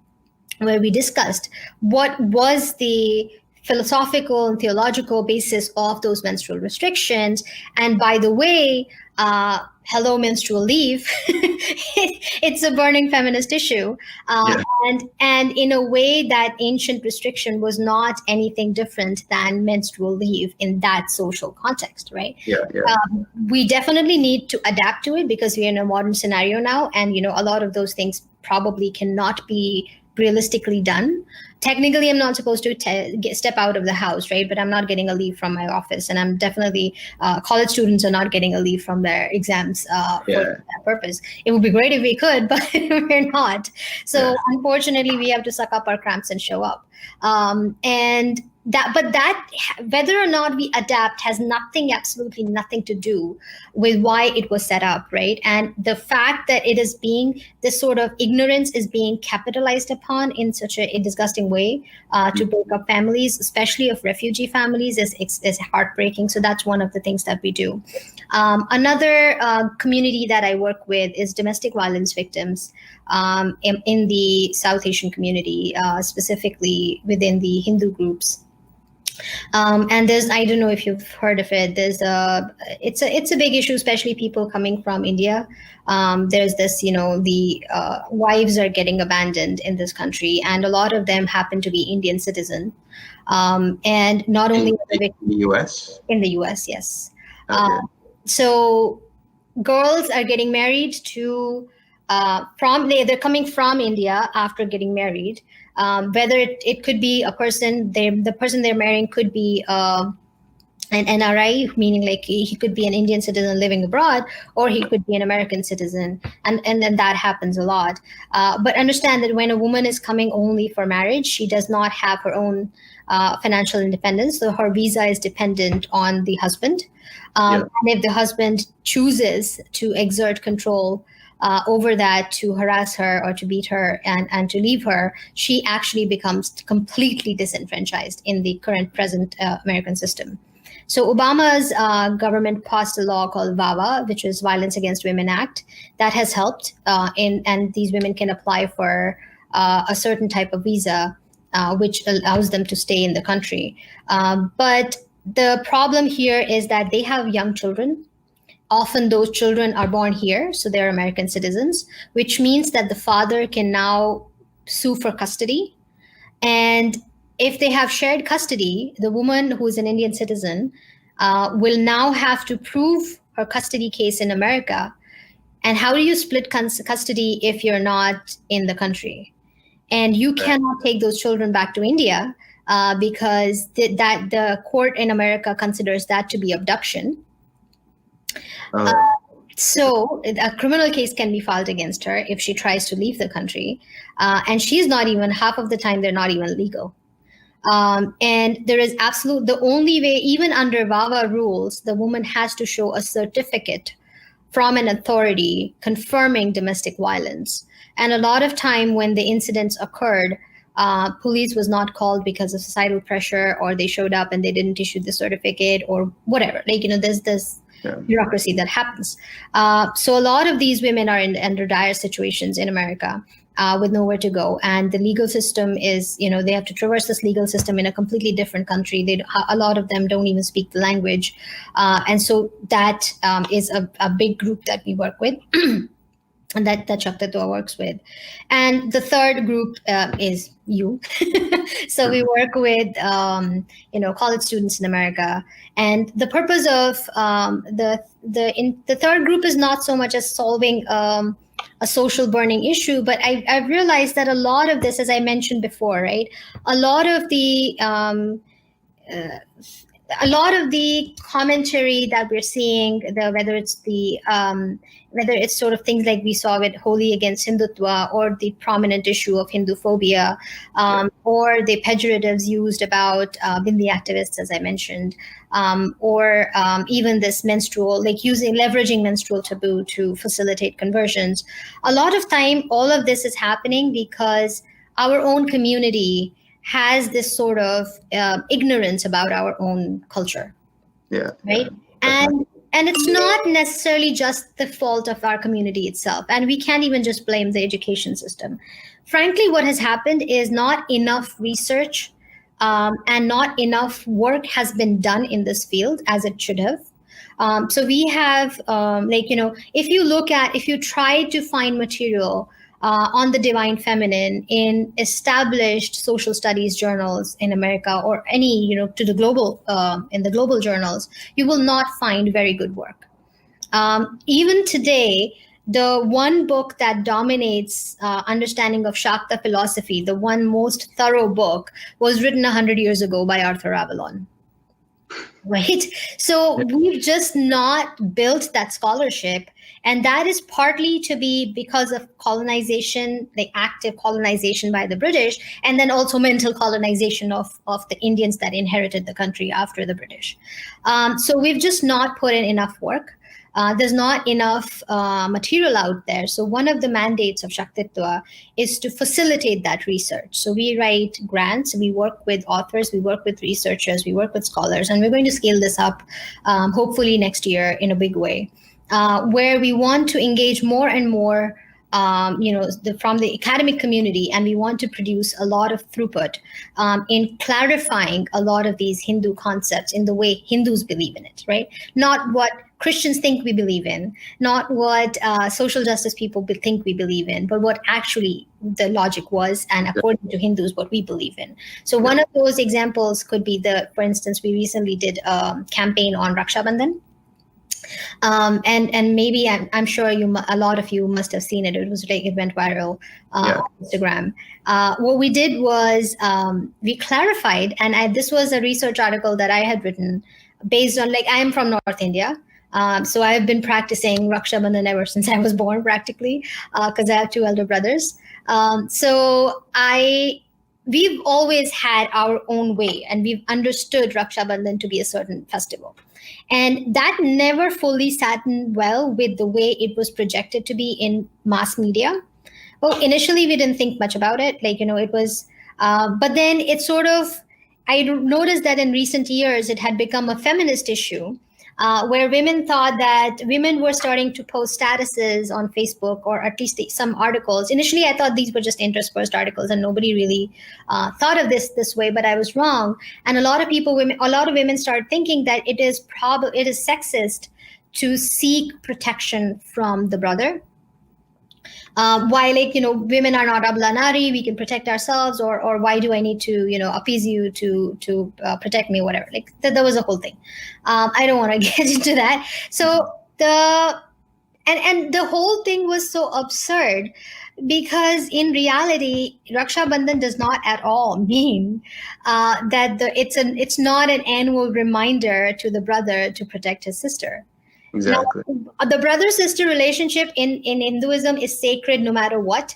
where we discussed what was the philosophical and theological basis of those menstrual restrictions. And by the way, hello, menstrual leave. It's a burning feminist issue. And in a way, that ancient restriction was not anything different than menstrual leave in that social context, right? We definitely need to adapt to it because we're in a modern scenario now. And, a lot of those things probably cannot be realistically done. Technically, I'm not supposed to step out of the house, right? But I'm not getting a leave from my office. And I'm definitely, college students are not getting a leave from their exams for that purpose. It would be great if we could, but we're not. So unfortunately, we have to suck up our cramps and show up. But whether or not we adapt has absolutely nothing to do with why it was set up, right? And the fact that this sort of ignorance is being capitalized upon in such a disgusting way to break up families, especially of refugee families, is heartbreaking. So that's one of the things that we do. Another community that I work with is domestic violence victims in the South Asian community, specifically within the Hindu groups. And there's, I don't know if you've heard of it. It's a big issue, especially people coming from India. There's this, the wives are getting abandoned in this country, and a lot of them happen to be Indian citizen. And not only in the U.S. In the U.S., yes. Okay. So girls are getting married to they're coming from India after getting married. Whether it could be a person, the person they're marrying could be an NRI, meaning like he could be an Indian citizen living abroad, or he could be an American citizen, and then that happens a lot. But understand that when a woman is coming only for marriage, she does not have her own financial independence, so her visa is dependent on the husband. And if the husband chooses to exert control over that, to harass her or to beat her and to leave her, she actually becomes completely disenfranchised in the present American system. So Obama's government passed a law called VAWA, which is Violence Against Women Act, that has helped and these women can apply for a certain type of visa, which allows them to stay in the country. But the problem here is that they have young children. Often those children are born here, so they're American citizens, which means that the father can now sue for custody. And if they have shared custody, the woman who is an Indian citizen will now have to prove her custody case in America. And how do you split custody if you're not in the country? And you cannot take those children back to India because the court in America considers that to be abduction. So a criminal case can be filed against her if she tries to leave the country. And she's not even, half of the time, they're not even legal. And there is the only way, even under VAWA rules, the woman has to show a certificate from an authority confirming domestic violence. And a lot of time when the incidents occurred, police was not called because of societal pressure, or they showed up and they didn't issue the certificate or whatever. There's this bureaucracy that happens. So a lot of these women are under dire situations in America with nowhere to go. And the legal system is, they have to traverse this legal system in a completely different country. A lot of them don't even speak the language. And so that is a big group that we work with. And that Shaktitva works with. And the third group is you. So we work with, college students in America. And the purpose of the third group is not so much as solving a social burning issue, but I've realized that a lot of this, as I mentioned before, right, a lot of the commentary that we're seeing, whether it's sort of things like we saw with Holi against Hindutva, or the prominent issue of Hinduphobia, or the pejoratives used about Bindi activists, as I mentioned, or even this leveraging menstrual taboo to facilitate conversions. A lot of time, all of this is happening because our own community has this sort of ignorance about our own culture. Right. And it's not necessarily just the fault of our community itself. And we can't even just blame the education system. Frankly, what has happened is not enough research and not enough work has been done in this field as it should have. So we have, if you try to find material on the divine feminine in established social studies journals in America, or any, to the global, in the global journals, you will not find very good work. Even today, the one book that dominates understanding of Shakta philosophy, the one most thorough book, was written 100 years ago by Arthur Avalon. Right? So we've just not built that scholarship. And that is partly to be because of colonization, like active colonization by the British, and then also mental colonization of the Indians that inherited the country after the British. So we've just not put in enough work. There's not enough material out there. So one of the mandates of Shaktitva is to facilitate that research. So we write grants, we work with authors, we work with researchers, we work with scholars, and we're going to scale this up hopefully next year in a big way, where we want to engage more and more from the academic community, and we want to produce a lot of throughput in clarifying a lot of these Hindu concepts in the way Hindus believe in it, right? Not what Christians think we believe in, not what social justice people think we believe in, but what actually the logic was, and according to Hindus, what we believe in. So one of those examples could be for instance, we recently did a campaign on Raksha Bandhan. And maybe I'm sure a lot of you must have seen it. It went viral on Instagram. What we did was we clarified, and this was a research article that I had written based on, I am from North India. So I've been practicing Raksha Bandhan ever since I was born, practically, because I have two elder brothers. So we've always had our own way, and we've understood Raksha Bandhan to be a certain festival. And that never fully sat in well with the way it was projected to be in mass media. Well, initially we didn't think much about it. It was, but then it sort of, I noticed that in recent years, it had become a feminist issue. Where women thought that women were starting to post statuses on Facebook, or at least some articles. Initially, I thought these were just interspersed articles, and nobody really thought of this way. But I was wrong, and a lot of women started thinking that it is sexist to seek protection from the brother. Why, women are not abla nari, we can protect ourselves, or why do I need to, appease you to protect me, whatever. That was a whole thing. I don't want to get into that. So and the whole thing was so absurd, because in reality, Raksha Bandhan does not at all mean that it's not an annual reminder to the brother to protect his sister. Exactly. Now, the brother-sister relationship in Hinduism is sacred no matter what,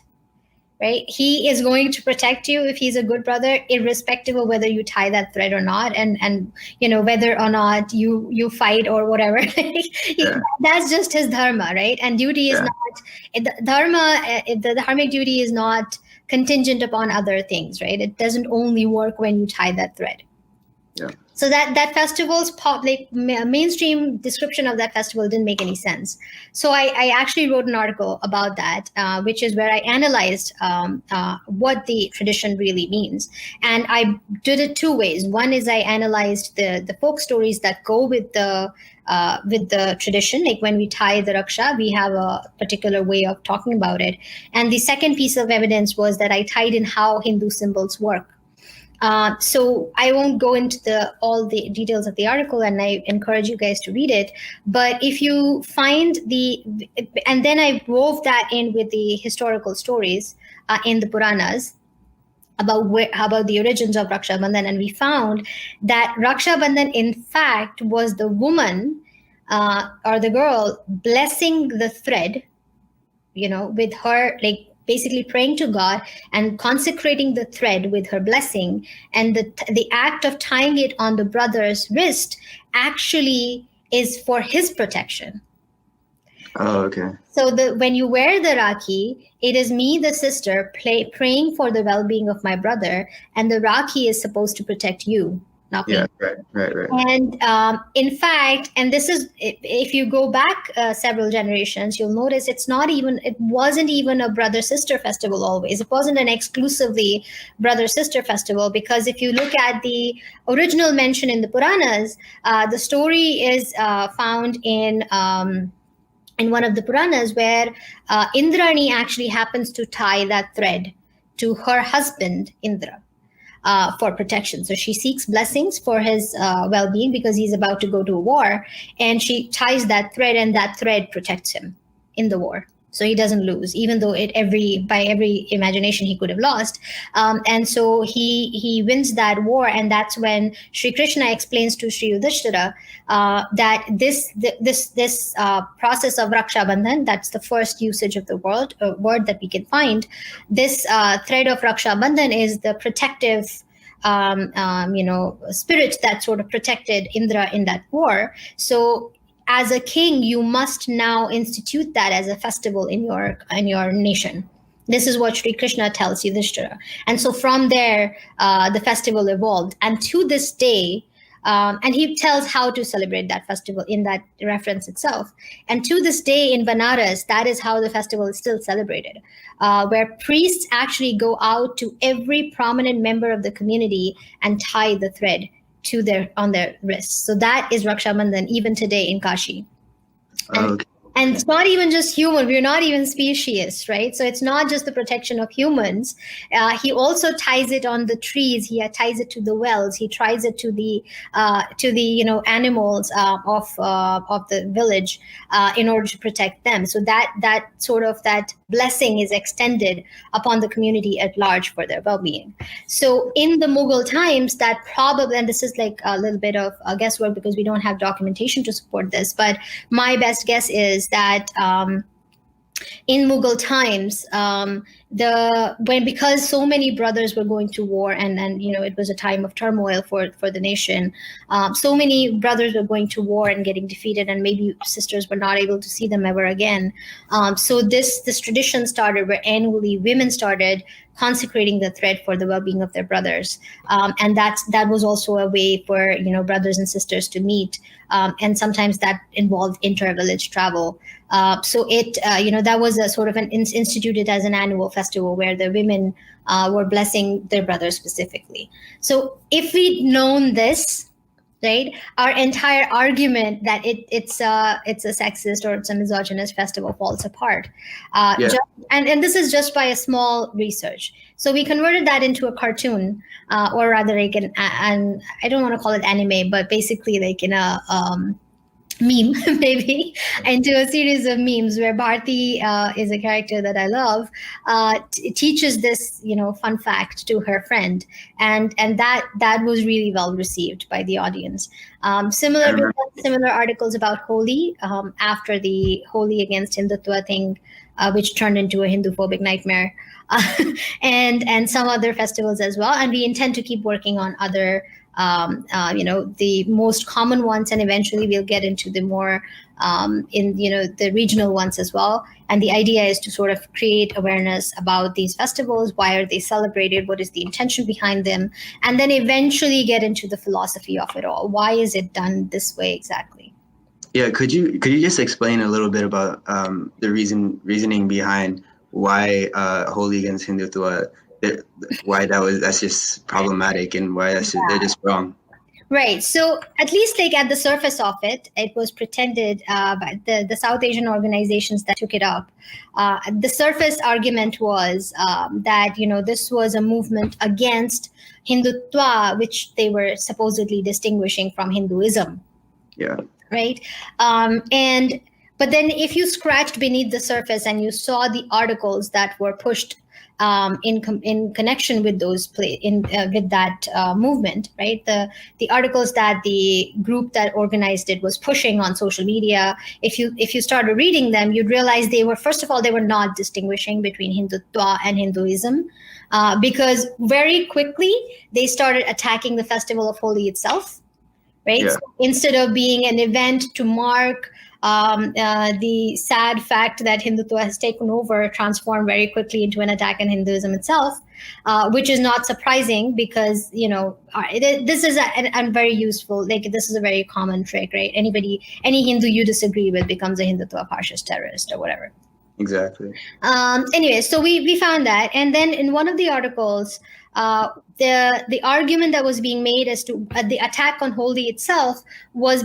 right? He is going to protect you if he's a good brother, irrespective of whether you tie that thread or not, and whether or not you fight or whatever. That's just his dharma, right? And duty is not dharma. The dharmic duty is not contingent upon other things, right? It doesn't only work when you tie that thread. Yeah. So that festival's mainstream description of that festival didn't make any sense. So I actually wrote an article about that, which is where I analyzed what the tradition really means. And I did it two ways. One is I analyzed the folk stories that go with the tradition. Like when we tie the Raksha, we have a particular way of talking about it. And the second piece of evidence was that I tied in how Hindu symbols work. So I won't go into all the details of the article, and I encourage you guys to read it. But if you find and then I wove that in with the historical stories in the Puranas about the origins of Raksha Bandhan, and we found that Raksha Bandhan, in fact, was the woman or the girl blessing the thread, with her, basically praying to God and consecrating the thread with her blessing. And the act of tying it on the brother's wrist actually is for his protection. Oh, okay. So when you wear the Rakhi, it is me, the sister, praying for the well-being of my brother, and the Rakhi is supposed to protect you, not me. Yeah, right. And in fact, and this is, if you go back several generations, you'll notice it wasn't even a brother-sister festival always. It wasn't an exclusively brother-sister festival, because if you look at the original mention in the Puranas, the story is found in one of the Puranas, where Indrani actually happens to tie that thread to her husband, Indra. For protection. So she seeks blessings for his well-being, because he's about to go to a war, and she ties that thread, and that thread protects him in the war. So he doesn't lose, even though by every imagination he could have lost. And so he wins that war, and that's when Sri Krishna explains to Sri Yudhishthira that this process of Raksha Bandhan, that's the first usage of the word that we can find. This thread of Raksha Bandhan is the protective spirit that sort of protected Indra in that war. So as a king, you must now institute that as a festival in your nation. This is what Sri Krishna tells Yudhishthira. And so from there, the festival evolved. And to this day, And he tells how to celebrate that festival in that reference itself. And to this day in Banaras, that is how the festival is still celebrated, where priests actually go out to every prominent member of the community and tie the thread on their wrists. So that is Raksha Bandhan even today in Kashi. And it's not even just human. We're not even specious, right? So it's not just the protection of humans. He also ties it on the trees. He ties it to the wells. He ties it to the animals of the village in order to protect them. So that sort of that blessing is extended upon the community at large for their well-being. So in the Mughal times, that probably, and this is like a little bit of guesswork because we don't have documentation to support this, but my best guess is that in Mughal times, because so many brothers were going to war, and it was a time of turmoil for the nation. So many brothers were going to war and getting defeated, and maybe sisters were not able to see them ever again. So this tradition started where annually women started consecrating the thread for the well-being of their brothers, and that was also a way for brothers and sisters to meet, and sometimes that involved inter-village travel. So that was a sort of an instituted as an annual festival where the women were blessing their brothers specifically. So if we'd known this, right, our entire argument that it's a sexist or it's a misogynist festival falls apart. And this is just by a small research. So we converted that into a cartoon, or rather like an I don't want to call it anime, but basically like in a meme, maybe, into a series of memes where Bharti is a character that I love, teaches this, fun fact to her friend. And that was really well received by the audience. Similar articles about Holi after the Holi against Hindutva thing, which turned into a Hindu-phobic nightmare, and some other festivals as well. And we intend to keep working on other the most common ones, and eventually we'll get into the more the regional ones as well. And the idea is to sort of create awareness about these festivals. Why are they celebrated? What is the intention behind them? And then eventually get into the philosophy of it all. Why is it done this way exactly? Yeah, could you just explain a little bit about the reasoning behind why Holi against Hindutva, why that's just problematic, and why they're just wrong? Right. So at least like at the surface of it was pretended by the South Asian organizations that took it up. The surface argument was that, this was a movement against Hindutva, which they were supposedly distinguishing from Hinduism. Yeah. Right. But then if you scratched beneath the surface and you saw the articles that were pushed in connection with those with that movement, right? The articles that the group that organized it was pushing on social media, if you started reading them, you'd realize they were not distinguishing between Hindutva and Hinduism, because very quickly they started attacking the festival of Holi itself, right? Yeah. So instead of being an event to mark the sad fact that Hindutva has taken over, transformed very quickly into an attack on Hinduism itself, which is not surprising because, this is a very useful, like this is a very common trick, right? Any Hindu you disagree with becomes a Hindutva fascist terrorist or whatever. Exactly. Anyway, so we found that. And then in one of the articles, the argument that was being made as to the attack on Holi itself was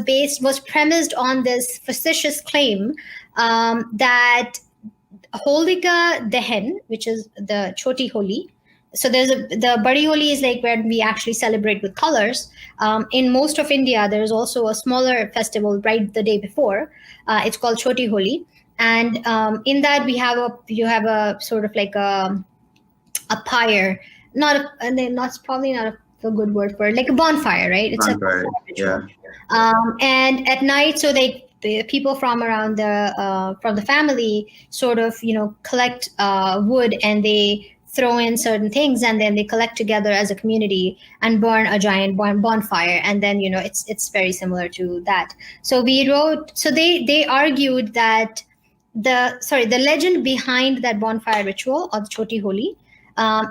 premised on this facetious claim that Holika Dehen, which is the Choti Holi. So the Badi Holi is like where we actually celebrate with colors. In most of India, there is also a smaller festival right the day before. It's called Choti Holi. And in that you have a sort of like a pyre, that's probably not a good word for it, like a bonfire, right? It's bonfire, yeah. And at night, so the people from around from the family sort of collect wood, and they throw in certain things, and then they collect together as a community and burn a giant bonfire, and then it's very similar to that. So they argued that the legend behind that bonfire ritual or the Choti Holi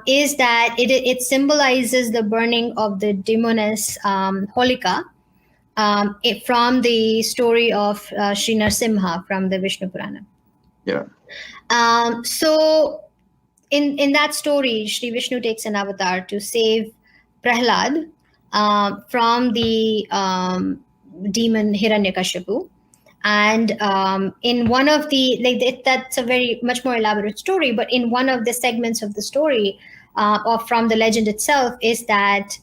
is that it symbolizes the burning of the demoness Holika, from the story of Sri Narsimha from the Vishnu Purana. Yeah. So in that story, Sri Vishnu takes an avatar to save Prahlad from the demon Hiranyakashipu. And in one of the, that's a very much more elaborate story, but in one of the segments of the story or from the legend itself is that,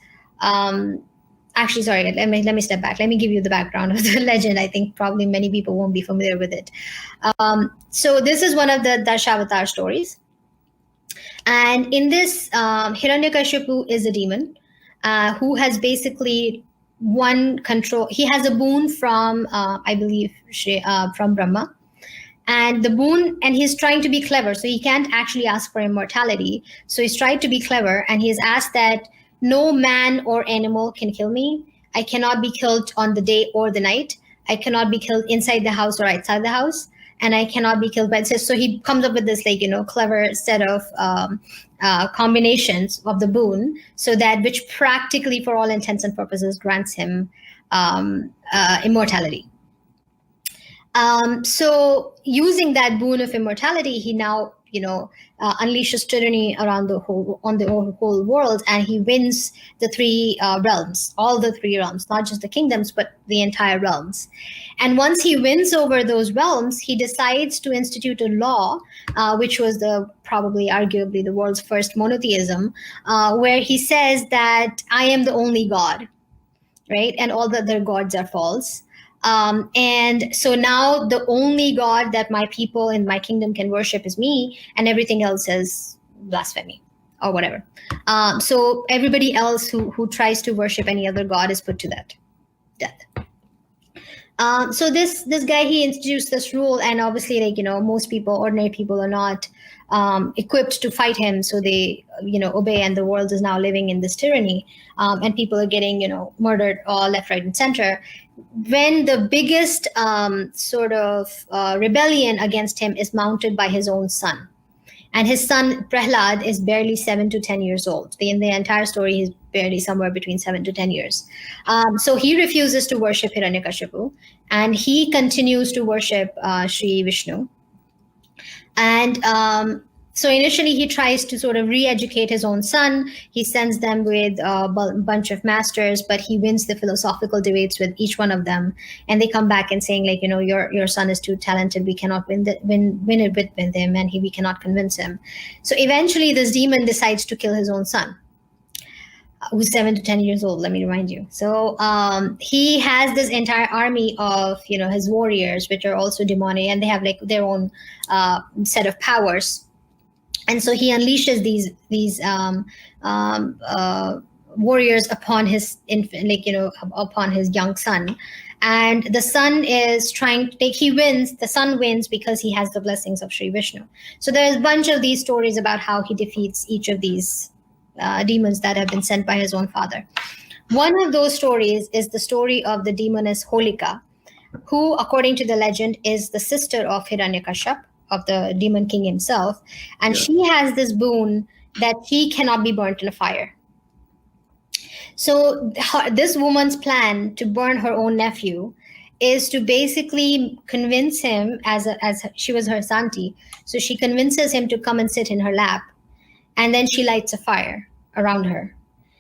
actually, sorry, let me step back. Let me give you the background of the legend. I think probably many people won't be familiar with it. So this is one of the Darshavatar stories. And in this, Hiranyakashipu is a demon who has basically one control. He has a boon from, I believe, from Brahma. And the boon, and he's trying to be clever. So he can't actually ask for immortality. So he's tried to be clever, and he's asked that no man or animal can kill me. I cannot be killed on the day or the night. I cannot be killed inside the house or outside the house. And I cannot be killed by it. So he comes up with this, clever set of combinations of the boon, so that which practically, for all intents and purposes, grants him immortality. So using that boon of immortality, he now, unleashes tyranny around the whole world, and he wins the three realms, all the three realms, not just the kingdoms, but the entire realms. And once he wins over those realms, he decides to institute a law, which was probably arguably the world's first monotheism, where he says that I am the only God, right? And all the other gods are false. And so now the only God that my people in my kingdom can worship is me, and everything else is blasphemy or whatever. So everybody else who tries to worship any other God is put to death. So this guy, he introduced this rule, and obviously, most people, ordinary people, are not equipped to fight him, so they obey, and the world is now living in this tyranny, and people are getting murdered all left, right, and center. When the biggest rebellion against him is mounted by his own son, and his son Prahlad is barely 7 to 10 years old. In the entire story, he's barely somewhere between 7 to 10 years. So he refuses to worship Hiranyakashipu, and he continues to worship Sri Vishnu. And so initially he tries to sort of re-educate his own son. He sends them with a bunch of masters, but he wins the philosophical debates with each one of them. And they come back and saying, your son is too talented. We cannot win it with him, and we cannot convince him. So eventually this demon decides to kill his own son, who's 7 to 10 years old, let me remind you. So he has this entire army of, his warriors, which are also demonic, and they have their own set of powers. And so he unleashes these warriors upon his upon his young son. And the son is the son wins because he has the blessings of Sri Vishnu. So there's a bunch of these stories about how he defeats each of these demons that have been sent by his own father. One of those stories is the story of the demoness Holika, who, according to the legend, is the sister of Hiranyakashipu, of the demon king himself. And she has this boon that she cannot be burnt in a fire. So this woman's plan to burn her own nephew is to basically convince him, as she was her santi, so she convinces him to come and sit in her lap, and then she lights a fire around her.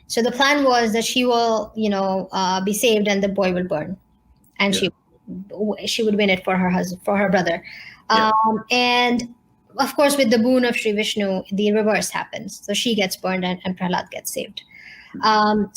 So the plan was that she will, be saved, and the boy will burn, and she would win it for her husband, for her brother. Yeah. And of course, with the boon of Sri Vishnu, the reverse happens. So she gets burned, and Prahlad gets saved. And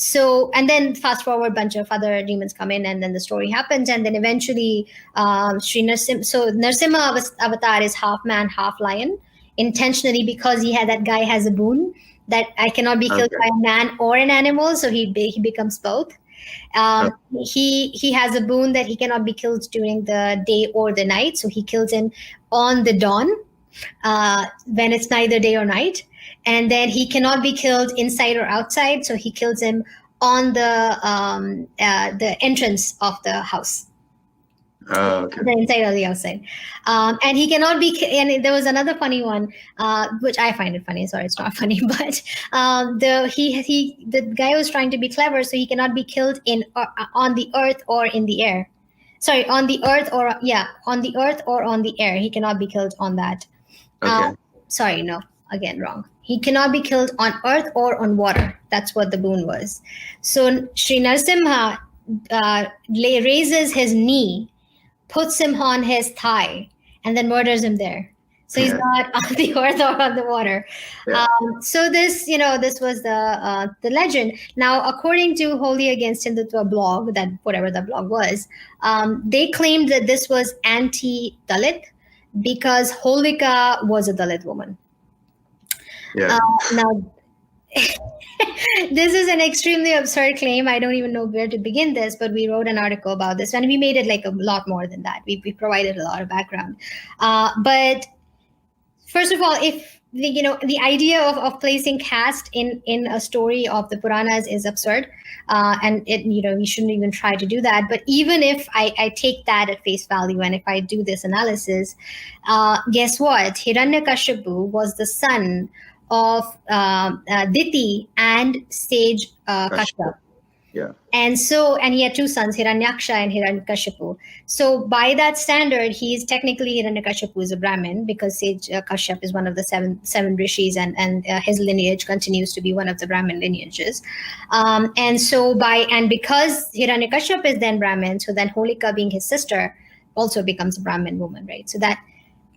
then fast forward, a bunch of other demons come in, and then the story happens. And then eventually Sri Narsimha, so Narsimha avatar is half man, half lion, intentionally, because that guy has a boon that I cannot be killed by a man or an animal. So he becomes both. He has a boon that he cannot be killed during the day or the night. So he kills him on the dawn, when it's neither day or night. And then he cannot be killed inside or outside. So he kills him on the entrance of the house. Okay. The inside or the outside. And he cannot be, and there was another funny one, which I find it funny. Sorry, it's not funny, but the guy was trying to be clever, so he cannot be killed on the earth or in the air. Sorry, on the earth or on the earth or on the air. He cannot be killed on that. Okay. Sorry, no, again, wrong. He cannot be killed on earth or on water. That's what the boon was. So Sri Narasimha raises his knee, puts him on his thigh, and then murders him there. So he's not on the earth or on the water. Yeah. So this was the legend. Now, according to Holy Against Hindutva blog, that whatever the blog was, they claimed that this was anti-Dalit because Holika was a Dalit woman. Yeah. Now, this is an extremely absurd claim. I don't even know where to begin this, but we wrote an article about this, and we made it like a lot more than that. We provided a lot of background. But first of all, if the idea of placing caste in a story of the Puranas is absurd, and we shouldn't even try to do that. But even if I take that at face value, and if I do this analysis, guess what? Hiranyakashipu was the son of Diti and sage Kashyap. Yeah. And he had two sons, Hiranyaksha and Hiranyakashipu. So by that standard, he is technically Hiranyakashipu is a Brahmin because sage Kashyap is one of the seven rishis, and his lineage continues to be one of the Brahmin lineages. And because Hiranyakashipu is then Brahmin, so then Holika, being his sister, also becomes a Brahmin woman, right? So that.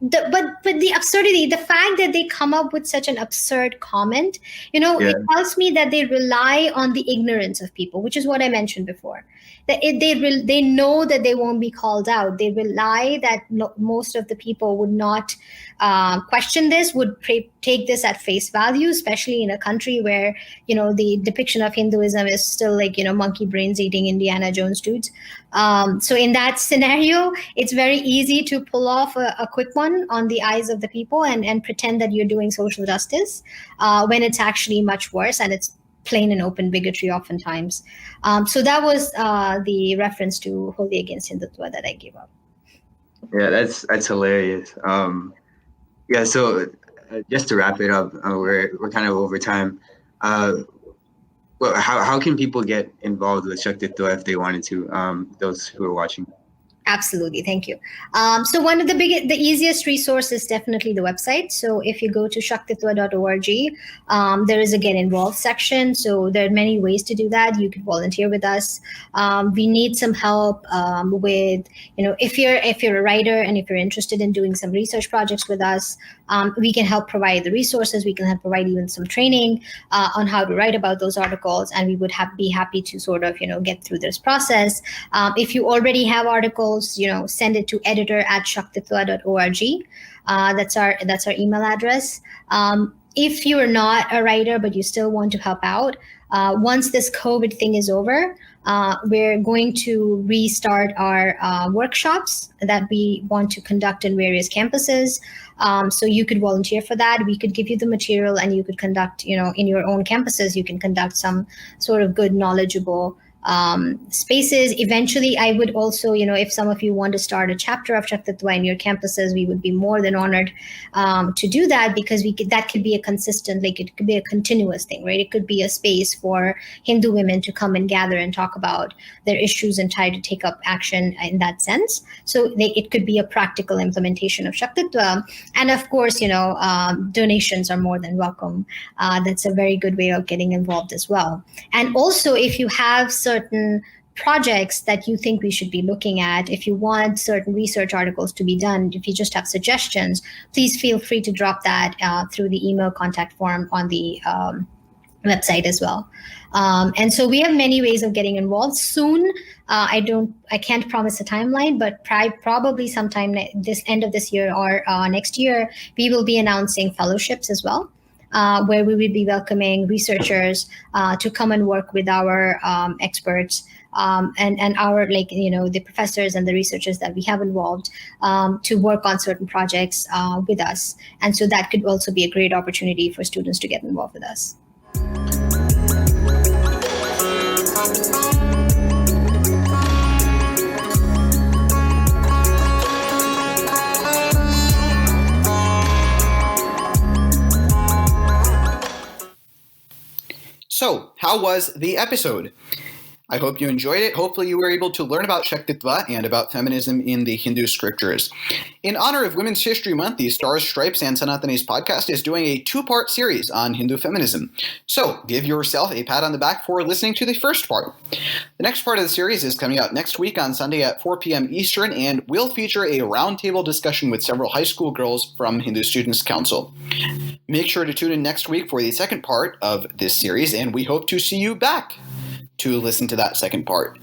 But the absurdity, the fact that they come up with such an absurd comment, it tells me that they rely on the ignorance of people, which is what I mentioned before. That they know that they won't be called out. They rely that most of the people would not question this, would take this at face value, especially in a country where the depiction of Hinduism is still like monkey brains eating Indiana Jones dudes. So in that scenario, it's very easy to pull off a quick one on the eyes of the people and pretend that you're doing social justice when it's actually much worse, and it's plain and open bigotry oftentimes. So that was the reference to Holy Against Hindutva that I gave up. Yeah, that's hilarious. Yeah, so just to wrap it up, we're kind of over time. Well, how can people get involved with Shaktitva if they wanted to? Those who are watching. Absolutely. Thank you. So one of the easiest resource is definitely the website. So if you go to shaktitva.org, there is a get involved section. So there are many ways to do that. You can volunteer with us. We need some help with, if you're a writer and if you're interested in doing some research projects with us, we can help provide the resources. We can help provide even some training on how to write about those articles. And we would be happy to sort of, get through this process. If you already have articles, send it to editor@shaktitva.org. That's our email address. If you're not a writer, but you still want to help out, once this COVID thing is over, we're going to restart our workshops that we want to conduct in various campuses. So you could volunteer for that. We could give you the material and you could conduct, in your own campuses, you can conduct some sort of good, knowledgeable spaces. Eventually, I would also, if some of you want to start a chapter of Shaktitva in your campuses, we would be more than honored to do that, because that could be a consistent, it could be a continuous thing, right? It could be a space for Hindu women to come and gather and talk about their issues and try to take up action in that sense. So it could be a practical implementation of Shaktitva. And of course, donations are more than welcome. That's a very good way of getting involved as well. And also, if you have certain projects that you think we should be looking at, if you want certain research articles to be done, if you just have suggestions, please feel free to drop that through the email contact form on the website as well. And so we have many ways of getting involved. Soon, I can't promise a timeline, but probably sometime this end of this year or next year, we will be announcing fellowships as well. Where we will be welcoming researchers to come and work with our experts and our, the professors and the researchers that we have involved to work on certain projects with us. And so that could also be a great opportunity for students to get involved with us. So, how was the episode? I hope you enjoyed it. Hopefully you were able to learn about Shaktitva and about feminism in the Hindu scriptures. In honor of Women's History Month, the Stars, Stripes, and Sanatanis podcast is doing a 2-part series on Hindu feminism. So give yourself a pat on the back for listening to the first part. The next part of the series is coming out next week on Sunday at 4 p.m. Eastern and will feature a roundtable discussion with several high school girls from Hindu Students' Council. Make sure to tune in next week for the second part of this series, and we hope to see you back to listen to that second part.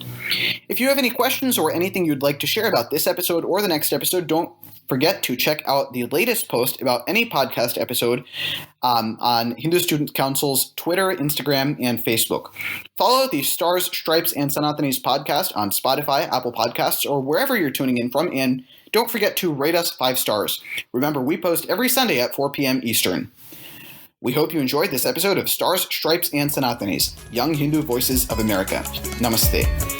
If you have any questions or anything you'd like to share about this episode or the next episode, don't forget to check out the latest post about any podcast episode on Hindu Student Council's Twitter, Instagram, and Facebook. Follow the Stars, Stripes, and Sanatanis podcast on Spotify, Apple Podcasts, or wherever you're tuning in from, and don't forget to rate us 5 stars. Remember, we post every Sunday at 4 p.m. Eastern. We hope you enjoyed this episode of Stars, Stripes, and Sanatanis, Young Hindu Voices of America. Namaste.